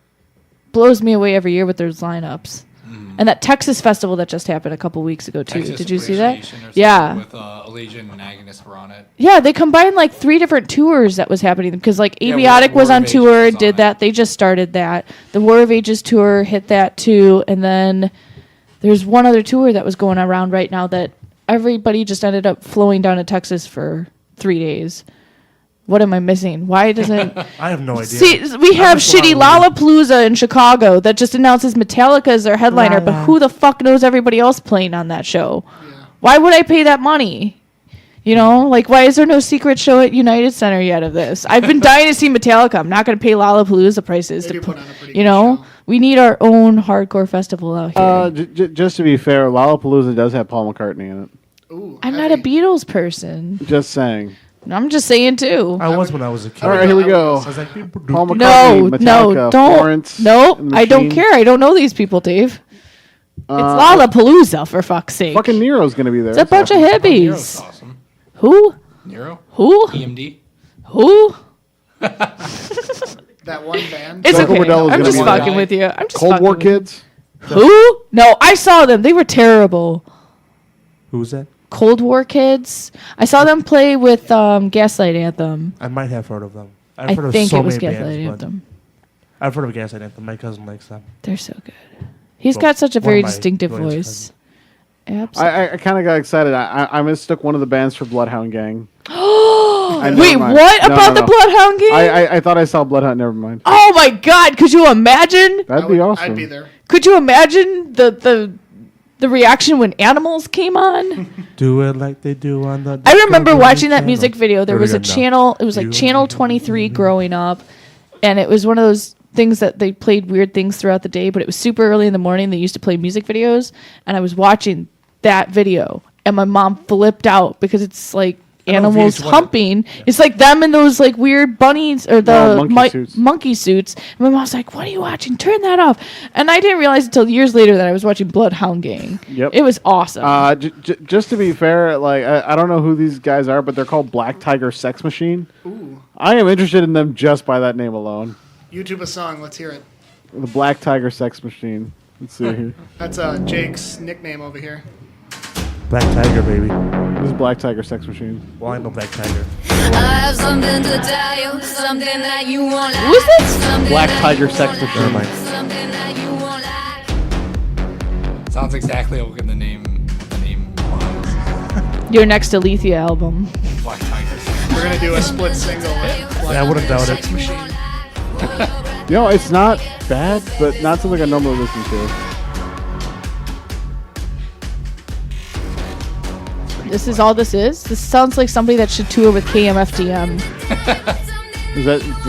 blows me away every year with their lineups. And that Texas festival that just happened a couple weeks ago too. Texas Did you see that? Appreciation or something Yeah. With Allegiant and Agnes were on it. Yeah, they combined like 3 different tours that was happening because like Yeah, Aviotic was War on of Ages tour, was on did that. They just started that. The War of Ages tour hit that too, and then there's one other tour that was going around right now that everybody just ended up flowing down to Texas for 3 days. What am I missing? Why doesn't I have no idea. See, we have shitty Lollapalooza in Chicago that just announces Metallica as their headliner, but who the fuck knows everybody else playing on that show? Why would I pay that money? You know, like why is there no secret show at United Center yet of this? I've been dying to see Metallica. I'm not going to pay Lollapalooza prices They do to put on a pretty you good know, show. we need our own hardcore festival out here. Just to be fair, Lollapalooza does have Paul McCartney in it. Ooh, I'm not a Beatles person. Just saying. I'm just saying too. I was when I was a kid. All right, here we go. I was like, Paul McCartney, No, Metallica, don't. Florence. Nope, and the I don't Machine. care. I don't know these people, Dave. It's Lollapalooza for fuck's sake. Fucking Nero's gonna be there. It's a bunch of Nero's hippies. awesome. Who? Nero? Who? EMD? Who? That one band. It's Taco okay. Bordello's I'm gonna just be fucking there. with you. I'm just Cold fucking War with you. Kids. Who? No, I saw them. They were terrible. Who's that? Cold War Kids. I saw them play with Gaslight Anthem. I might have heard of them. I I've heard of think so it was many Gaslight bands, but Anthem. I've heard of Gaslight Anthem. My cousin likes them. They're so good. He's Well, got such a one of very my distinctive brother's voice. Absolutely. I kind of got excited. I mistook one of the bands for Bloodhound Gang. Wait, what about the Bloodhound Gang? I thought I saw Bloodhound. Never mind. Oh my God! Could you imagine? That'd be awesome. I'd be there. Could you imagine the reaction when Animals came on? Do it like they do on the. I remember Discovery watching that Channel. music video. There Here we was go a now. channel. It was like Channel 23 growing up, and it was one of those things that they played weird things throughout the day. But it was super early in the morning. They used to play music videos, and I was watching that video, and my mom flipped out because it's like animals VH1. humping. It's like them in those like weird bunnies or the monkey suits. monkey suits. And my mom's like, "What are you watching? Turn that off." And I didn't realize until years later that I was watching Bloodhound Gang. Yep. It was awesome. Just to be fair, like I don't know who these guys are, but they're called Black Tiger Sex Machine. Ooh. I am interested in them just by that name alone. YouTube a song. Let's hear it. The Black Tiger Sex Machine. Let's see here. That's Jake's nickname over here. Black Tiger, baby. This is Black Tiger Sex Machine. Well, I know Black Tiger. I have something to tell you, something that you won't like. Who is this? Black Tiger Sex Never Machine. mind. Something that you won't like. Sounds exactly like the name was. Your next Alethia album. Black Tigers. We're gonna do a split single with Yeah, I wouldn't doubt Sex it. Machine. You know, it's not bad, but not something I normally listen to. This is all this is? This sounds like somebody that should tour with KMFDM. Is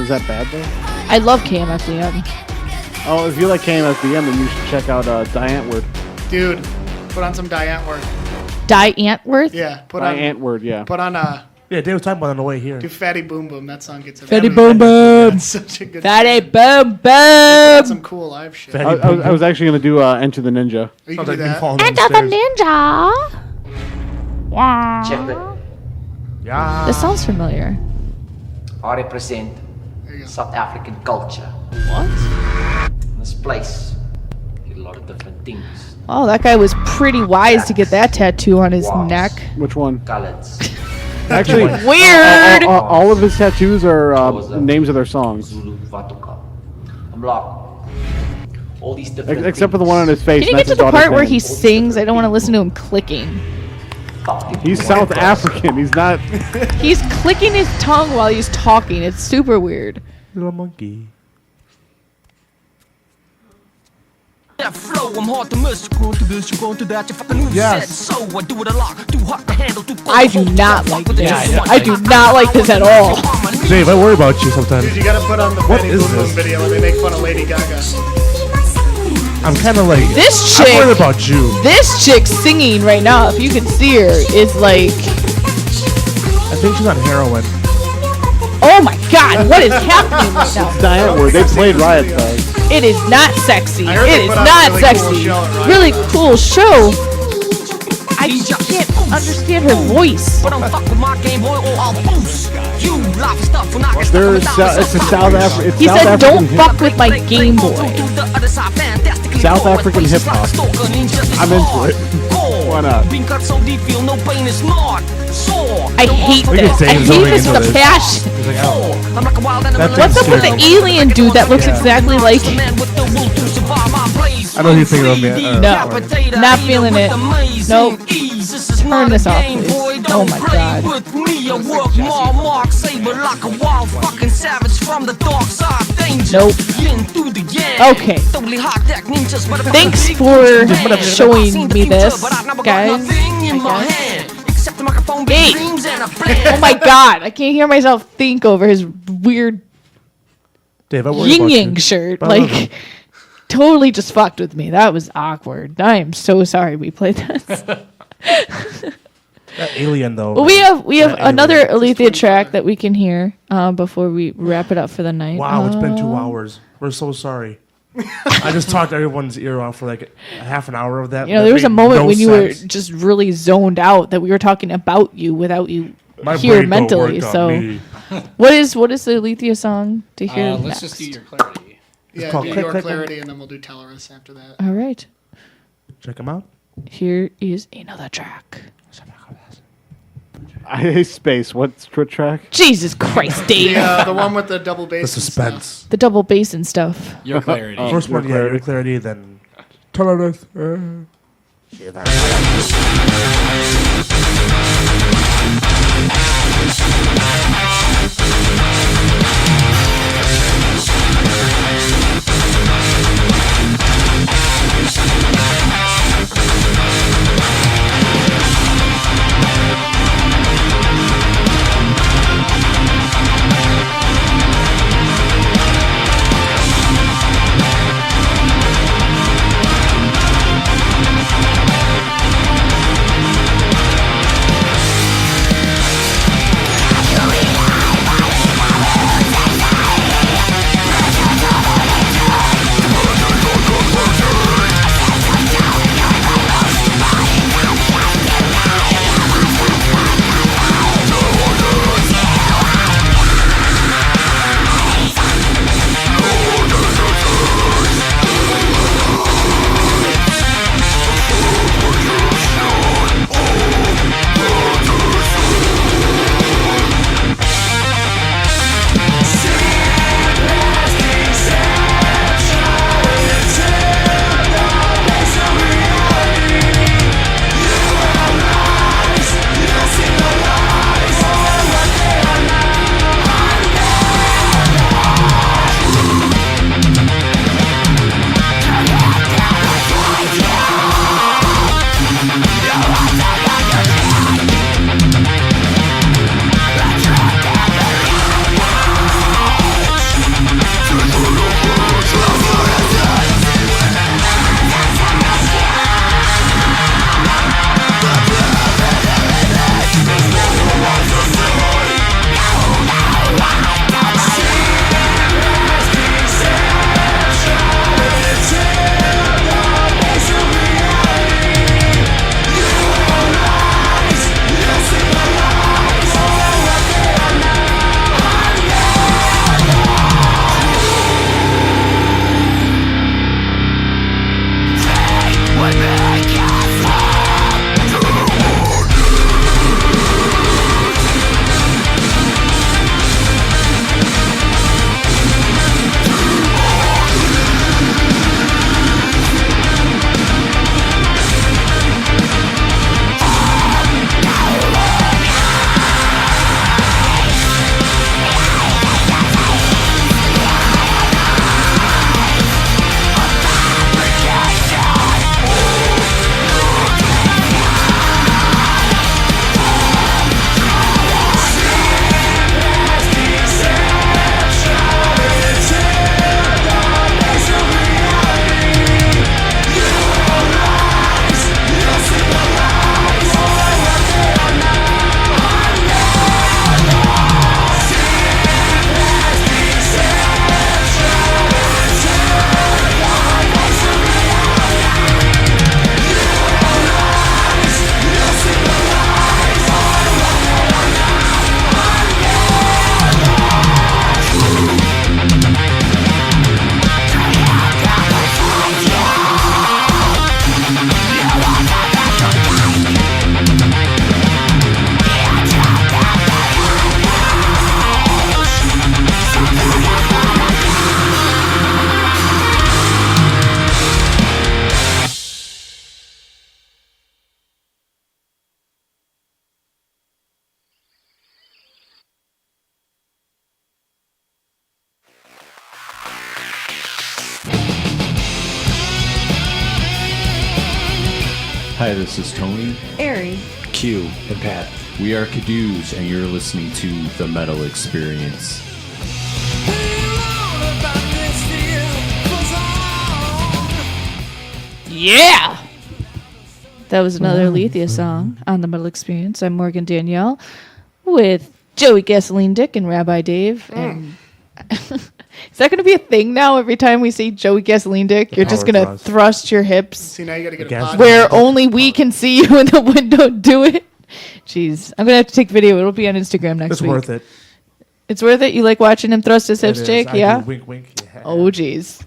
that bad though? I love KMFDM. Oh, if you like KMFDM, then you should check out Die Antwoord. Dude, put on some Die Antwoord. Die Antwoord? Yeah, put Die on Antwoord, yeah. Put on Yeah, Dave was talking about it on the way here. do Fatty Boom Boom. That song gets Fatty Boom Boom. That's such a good Fatty song. Boom Boom. That's some cool live shit. I was actually going to do Enter the Ninja. You can do that. Enter the Ninja. Wow. Check it. Yeah. This sounds familiar. I represent South African culture. What? This place, a lot of different things. Oh, that guy was pretty wise to get that tattoo on his neck. Which one? Colors. Actually, Weird. all of his tattoos are names of their songs. Zulu, Vatuka. I'm like, all these different Except for the one on his face. Can you get that's to his the daughter's part where name. he sings? I don't want to listen to him clicking. He's South African. He's not. He's clicking his tongue while he's talking. It's super weird. Little monkey. That flow, I'm hard to miss. You go to this, you go to that, you fucking lose Yes. So I do it a lot, too hot to handle, too cold. I do not like this. I do not like this at all. Dave, I worry about you sometimes. Dude, you gotta put on the What Fatty is Boom Boom this? video when they make fun of Lady Gaga. I'm kind of like. This I'm chick. worried about you. This chick singing right now, if you can see her, is like, I think she's on heroin. oh my god, what is happening right now? Die Antwoord. They played Riot Songs. It is not sexy. I heard It they is put on a not really sexy. cool show at Riot Really Fest. cool show. I can't understand her voice. But I'm fuck with my Game Boy or I'll boost. You live stuff when I get stuck on the It's a South African. He said, "Don't fuck with my Game Boy." South African hip hop. I'm into it. Why not? I hate Look at this. I James hate going this into with a this. passion. He's like, oh. That What's up thing's with the scary. alien dude that looks exactly like him? I know you think of me. No, not feeling it. Nope. Turn this off, please. Oh my god. Nope. Okay. Thanks for showing me this, guys. Hey. Oh my god, I can't hear myself think over his weird Dave, I worry yin about yang you. shirt. But I love Like, totally just fucked with me. That was awkward. I am so sorry we played this. That alien though. Well, man. we have That alien. another Alethia track that we can hear before we wrap it up for the night. Wow, it's been 2 hours. We're so sorry. I just talked everyone's ear off for like a half an hour of that. You know, That there was a made moment no when you sense. were just really zoned out that we were talking about you without you My here brain don't mentally. work on So, me. what is the Alethia song to hear Let's next? just do your clarity. Yeah, called do Click, your Click, clarity, and then we'll do Tellerus after that. All right, Check them out. here is another track. I hate space. What's track? Jesus Christ, Dave! The one with the double bass. The suspense. The double bass and stuff. Your clarity. First one, yeah, your clarity, then. Tolerance. Hi, this is Tony, Ari, Q, and Pat. we are Caduce, and you're listening to The Metal Experience. Yeah! That was another Alethia song on the Metal Experience. I'm Morgan Danielle with Joey Gasoline Dick and Rabbi Dave. And is that going to be a thing now? Every time we say Joey Gasoline Dick, you're just going to thrust your hips See, now you got to get a pod. where only we can see you in the window. Do it. Jeez, I'm going to have to take video. It'll be on Instagram next week. It's worth it. It's worth it? You like watching him thrust his hips, It is. Jake? I Yeah? do. Wink, wink. Yeah. Oh, jeez.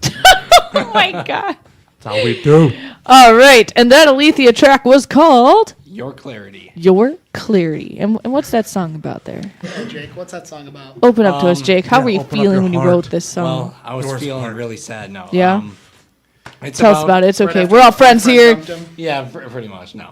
Oh, my God. That's how we do. All right. And that Alethia track was called Your Clarity. Your Clarity. And what's that song about there? Hey, Jake, what's that song about? Open up to us, Jake. How yeah, were you open up feeling your when you heart. wrote this song? Well, I was Yours feeling part. really sad. No. Yeah? It's Tell us about it. It's Right okay. after We're all your friends friend here. dumped him? Yeah, pretty much. No.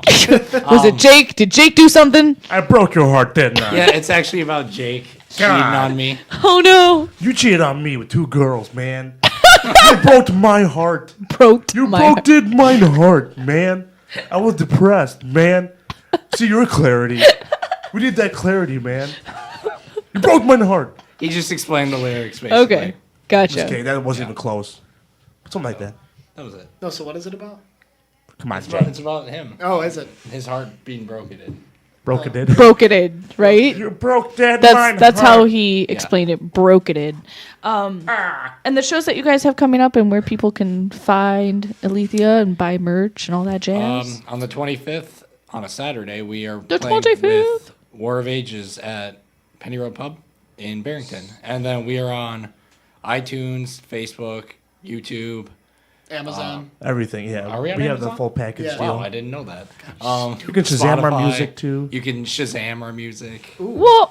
Was it Jake? Did Jake do something? I broke your heart, didn't I? Yeah, it's actually about Jake cheating on me. Oh, no. You cheated on me with 2 girls, man. You broke my heart. You broke my heart, man. I was depressed, man. See your clarity. We need that clarity, man. You broke my heart. He just explained the lyrics, basically. Okay. Gotcha. Okay, that wasn't even close. Something like that. That was it. No, so what is it about? Come on, It's about him. Oh, is it? His heart being broken. Broke it in. Broke it in, right? You broke that That's how heart. he explained it. Broke it in. And the shows that you guys have coming up and where people can find Alethia and buy merch and all that jazz. On the 25th, on a Saturday, we are The playing 25th. with War of Ages at Penny Road Pub in Barrington. And then we are on iTunes, Facebook, YouTube. Amazon. Everything, yeah. Are we on have Amazon? the full package Yeah. deal. Wow, I didn't know that. You can Shazam our Spotify, music, too. You can Shazam our music. What?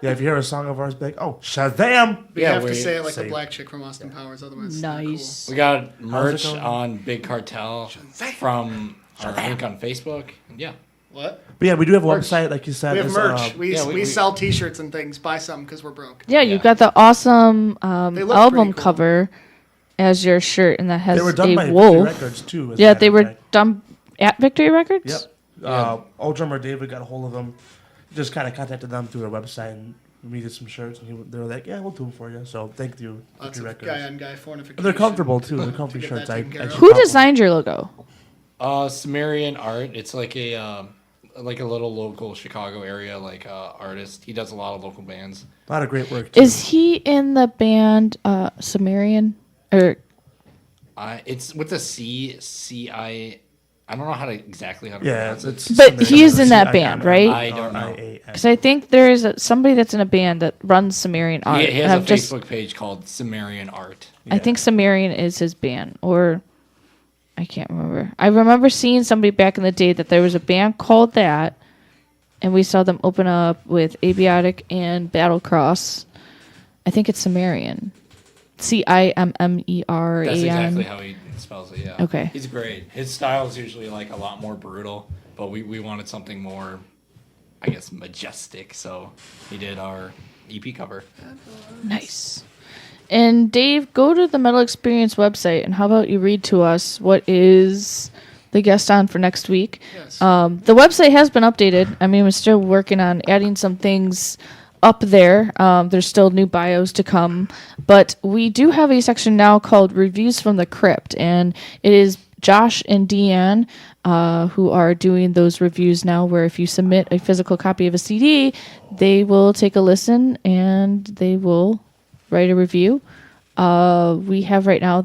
Yeah, if you hear a song of ours, be like, oh, Shazam! But you have to we say it like say the it. black chick from Austin Powers, otherwise it's not cool. Nice. We got merch going? on Big Cartel from our link on Facebook. Yeah. What? But yeah, we do have a Merch. website, like you said. We have it's, merch. We we sell T-shirts and things. Buy some because we're broke. Yeah, you got the awesome They look album pretty cool. cover as your shirt, and that has They were done by a Victory wolf. Records, too. as a Yeah, matter they of were fact. done at Victory Records? Yep. Old drummer David got a hold of them. Just kind of contacted them through their website and we did some shirts. And they were like, yeah, we'll do them for you. So thank you, Lots Victory of Records. guy-on-guy fornification. And they're comfortable, too. They're comfy get shirts. that I taken care of. Who designed your logo? Sumerian Art. It's like a little local Chicago area artist. He does a lot of local bands. A lot of great work, too. Is he in the band Sumerian? Or It's with a C-I... I don't know exactly how to Yeah, pronounce it. it's But Sumerian he is in that Art. band, right? I don't know. because I think there is somebody that's in a band that runs Sumerian Art. He and has a I've just- Facebook page called Sumerian Art. I think Sumerian is his band, or I can't remember. I remember seeing somebody back in the day that there was a band called that, and we saw them open up with Abiotic and Battlecross. I think it's Sumerian. Cimmeran. That's exactly how he spells it, yeah. Okay. He's great. His style is usually a lot more brutal, but we wanted something more, I guess, majestic, so he did our EP cover. Nice. And Dave, go to the Metal Experience website, and how about you read to us what is the guest on for next week? Yes. The website has been updated. I mean, we're still working on adding some things up there. There's still new bios to come, but we do have a section now called Reviews from the Crypt, and it is Josh and Deanne who are doing those reviews now, where if you submit a physical copy of a CD, they will take a listen and they will write a review. We have right now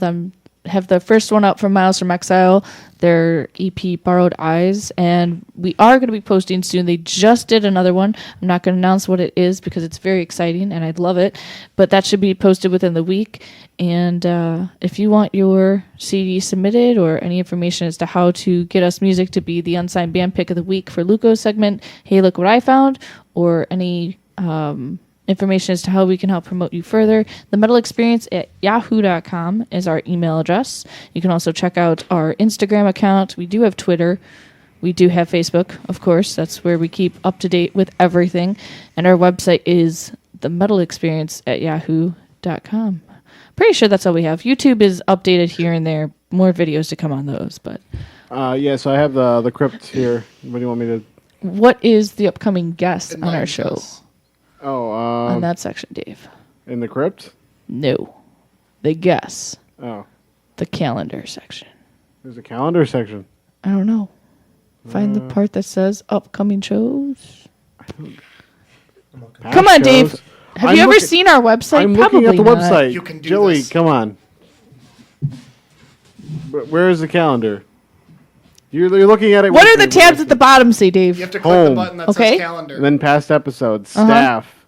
have the first one up from Miles from Exile, their EP Borrowed Eyes, and we are going to be posting soon. They just did another one. I'm not going to announce what it is because it's very exciting and I'd love it, but that should be posted within the week. And if you want your CD submitted or any information as to how to get us music to be the unsigned band pick of the week for Luco's segment, Hey Look What I Found, or any information as to how we can help promote you further, the Metal Experience at yahoo.com is our email address. You can also check out our Instagram account. We do have Twitter. We do have Facebook, of course. That's where we keep up to date with everything. And our website is the Metal Experience at yahoo.com. Pretty sure that's all we have. YouTube is updated here and there. More videos to come on those. But Yeah, so I have the crypt here. What do you want me to? What is the upcoming guest on our show? Oh, On that section, Dave. in the crypt. No. The guess. Oh, The calendar section. there's a calendar section. I don't know. Find the part that says upcoming shows. Past Come on, Dave. shows. Have I'm you ever looking- seen our website? I'm Probably looking at the not. website. You can do Joey, this. come on. Where is the calendar? You're looking at it. What with are the me. tabs at the bottom say, Dave? You have to click Home. the button that Okay. says calendar. And then past episodes, staff,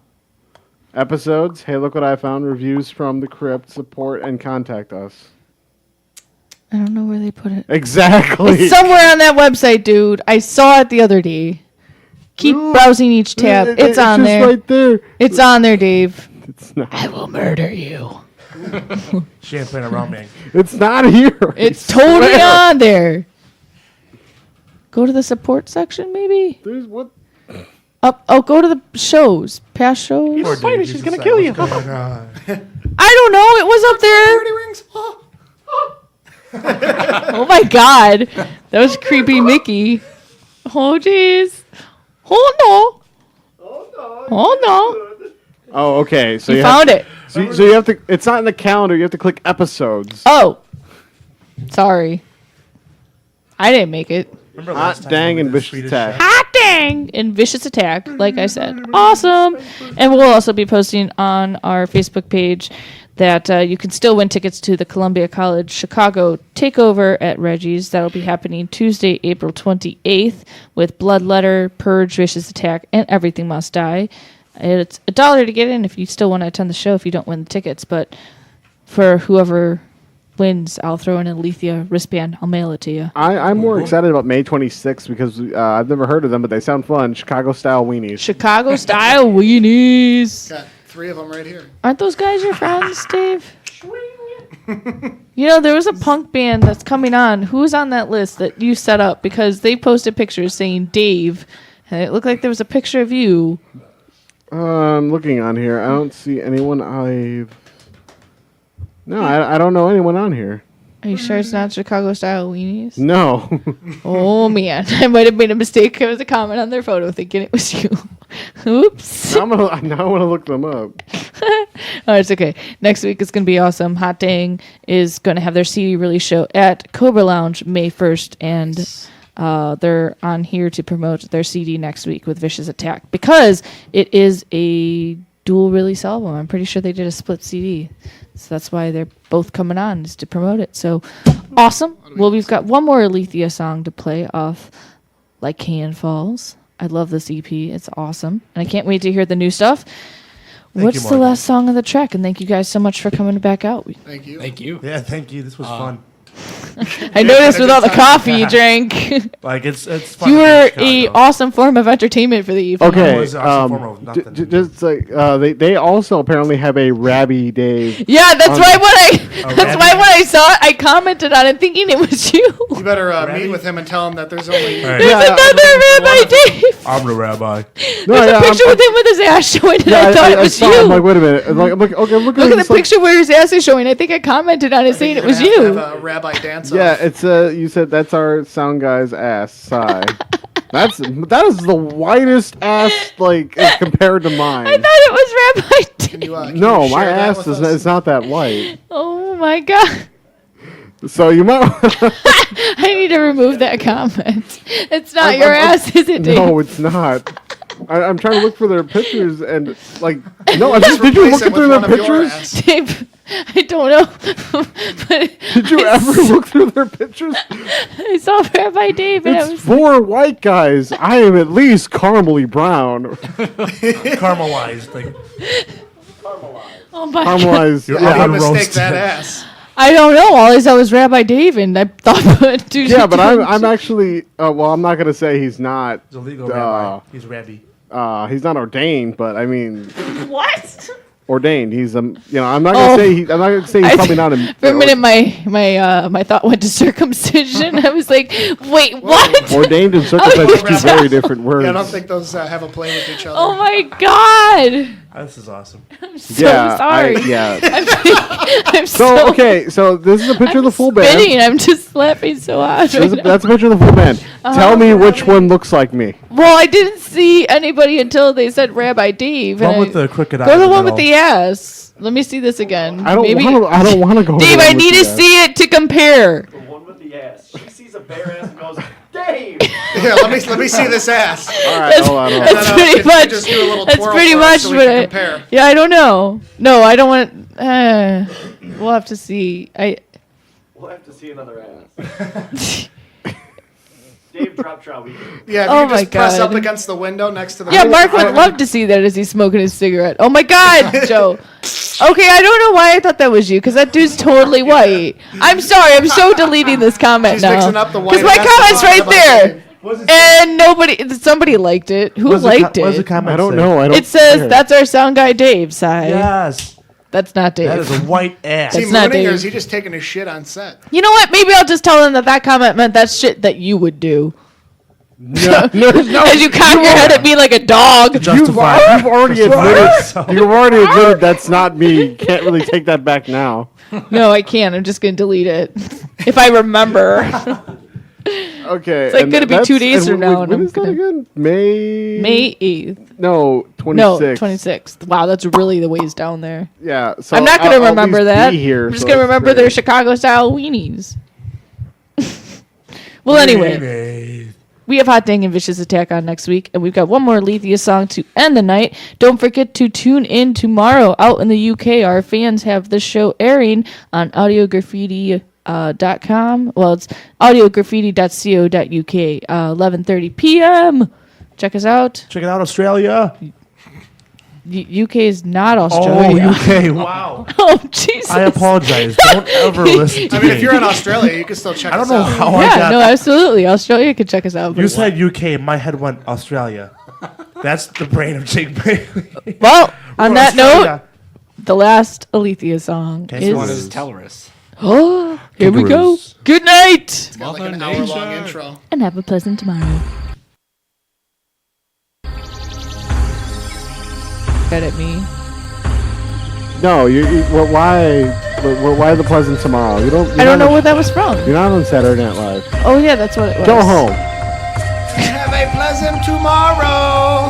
episodes. Hey, look what I found! Reviews from the crypt, support, and contact us. I don't know where they put it. Exactly. It's somewhere on that website, dude. I saw it the other day. Keep browsing each tab. It's on just there. right there. It's on there, Dave. It's not. I will murder you. Champagne around me. It's not here. It's I totally swear. on there. Go to the support section, maybe. There's what? Up. Oh, go to the shows. Past shows. Poor fight her, Dave, she's he's gonna just kill like, you. what's going on? I don't know. It was up there. Party rings. Oh. Oh my god, that was creepy, Mickey. Oh jeez. Oh no. Oh no. Oh, okay. So You you found have, it. So you have to. It's not in the calendar. You have to click episodes. Oh. Sorry. I didn't make it. Remember Hot last time dang we and did the vicious Swedish attack. chef? Hot dang! And Vicious Attack, like I said. Awesome. And we'll also be posting on our Facebook page that you can still win tickets to the Columbia College Chicago Takeover at Reggie's. That'll be happening Tuesday, April 28th with Bloodletter, Purge, Vicious Attack, and Everything Must Die. It's $1 to get in if you still want to attend the show if you don't win the tickets. But for whoever wins, I'll throw in a Alethia wristband. I'll mail it to you. I'm more excited about May 26th because I've never heard of them, but they sound fun. Chicago style weenies. Chicago style weenies. Got 3 of them right here. Aren't those guys your friends, Dave? You know, there was a punk band that's coming on. Who's on that list that you set up? Because they posted pictures saying Dave, and it looked like there was a picture of you. I'm looking on here. I don't see anyone No, I don't know anyone on here. Are you sure it's not Chicago style weenies? No. Oh, man. I might have made a mistake. It was a comment on their photo thinking it was you. Oops. now I want to look them up. Oh, it's okay. Next week is going to be awesome. Hot Dang is going to have their CD release show at Cobra Lounge May 1st, and they're on here to promote their CD next week with Vicious Attack because it is a dual release album. I'm pretty sure they did a split CD. So that's why they're both coming on, is to promote it. So awesome. Well, we've got one more Alethia song to play off Like Can Falls. I love this EP. It's awesome. And I can't wait to hear the new stuff. What's the last song of the track? And thank you guys so much for coming back out. Thank you. Thank you. Yeah, thank you. This was fun. I noticed with all the coffee you drank. Like it's fun. You to be in were Chicago. a awesome form of entertainment for the evening. Okay. was awesome form of nothing. Just like they also apparently have a Rabbi Dave. Yeah, that's on- why Rabbi? when I saw it, I commented on it thinking it was you. You better Rabbi? meet with him and tell him that there's only. All right. There's Yeah, another Rabbi Dave. I'm the rabbi. There's a picture with him with his ass showing, and I thought it was saw you. I'm like, wait a minute. I'm like, okay, look Look at this, the picture where his ass is showing. I think I commented on it saying it was you. Have a rabbi dance. Yeah, it's you said that's our sound guy's ass. Sigh. That is the whitest ass like as compared to mine. I thought it was Rabbi Dave. Can you, can No, you my share that ass with is us? it's not that white. Oh my god. So you might. I need to remove that comment. It's not I'm- your I'm- ass, is it, Dave? No, it's not. I'm trying to look for their pictures and like no. Did you Replace look it through with their one of your pictures? ass. Dave, I don't know. But Did you ever look through their pictures? I saw Rabbi Dave and I It's was 4 white guys. I am at least caramely brown. Caramelized. Like oh my god. Caramelized. You're Yeah, How oven mistake roasted. that ass. I don't know. All I saw was Rabbi Dave and I thought dude, yeah, but I'm actually. Well, I'm not gonna say he's not. He's a legal rabbi. He's rabbi. He's not ordained, but I mean what? ordained. He's I'm not gonna say I'm not gonna say he's probably not a. For a minute, my thought went to circumcision. I was like, wait, what? Ordained and circumcised are two very different words. Yeah, I don't think those have a play with each other. Oh my god! This is awesome. I'm so sorry. I'm So okay, so this is a picture of the full band. spitting. I'm just laughing so hard. That's a picture of the full band. Tell me which one looks like me. Well, I didn't see anybody until they said Rabbi Dave. One and with the crooked eye. Go to the in one with middle. the ass. Let me see this again. I don't want to go. Dave, I need to see it to compare. The one with the ass. She sees a bare ass and goes, Dave! Yeah, let me see this ass. All right, hold on. That's pretty much. Just do a little That's twirl pretty for us much so we what can I. compare. Yeah, I don't know. No, I don't want. We'll have to see. We'll have to see another ass. Dave drop trout. Yeah, if Oh you just my press God. up against the window next to the. Yeah, Mark would love to see that as he's smoking his cigarette. Oh my God, Joe. Okay, I don't know why I thought that was you, because that dude's totally white. I'm sorry, I'm so deleting this comment She's now. mixing up the white Because my and comment's that's right about there. And somebody liked it. Who liked What does the it? comment I don't say? know. I don't. It says, care. that's our sound guy Dave, Sai. Yes. That's not Dave. That is a white ass. Is he That's not mooning or Dave. is he just taking his shit on set? You know what? Maybe I'll just tell him that comment meant that's shit that you would do. No, As you cock your head at me like a dog. You've already admitted that's not me. Can't really take that back now. No, I can't. I'm just going to delete it. If I remember. Okay. It's like and going to be that's- 2 days and from now. And when I'm is that gonna, again? May 8th. No, 26th. No, 26th. Wow, that's really the ways down there. Yeah. So I'm not going to I'll remember at least that. be here, I'm just so going to that's remember their great. Chicago style weenies. Well, anyway. We have Hot Dang and Vicious Attack on next week, and we've got one more Alethia song to end the night. Don't forget to tune in tomorrow out in the UK. Our fans have this show airing on audiograffiti.com. Well, it's audiograffiti.co.uk, 11:30 p.m. Check us out. Check it out, Australia. UK is not Australia. Oh, UK. Wow. Oh, Jesus. I apologize. Don't ever listen to I mean, me. if you're in Australia, you can still check us out. I don't know how I Yeah, got no, absolutely. Australia can check us out. You said UK. My head went Australia. That's the brain of Jake Bailey. Well, on that Australia. note, the last Alethia song This one is... is Tellerus. Oh, here we go. Kangaroos. Good night. It's got like an hour-long intro. And have a pleasant tomorrow. Get at me. No, why the pleasant tomorrow? You don't. I don't know where that was from. You're not on Saturday Night Live. Oh, yeah, that's what it was. Go home. Have a pleasant tomorrow.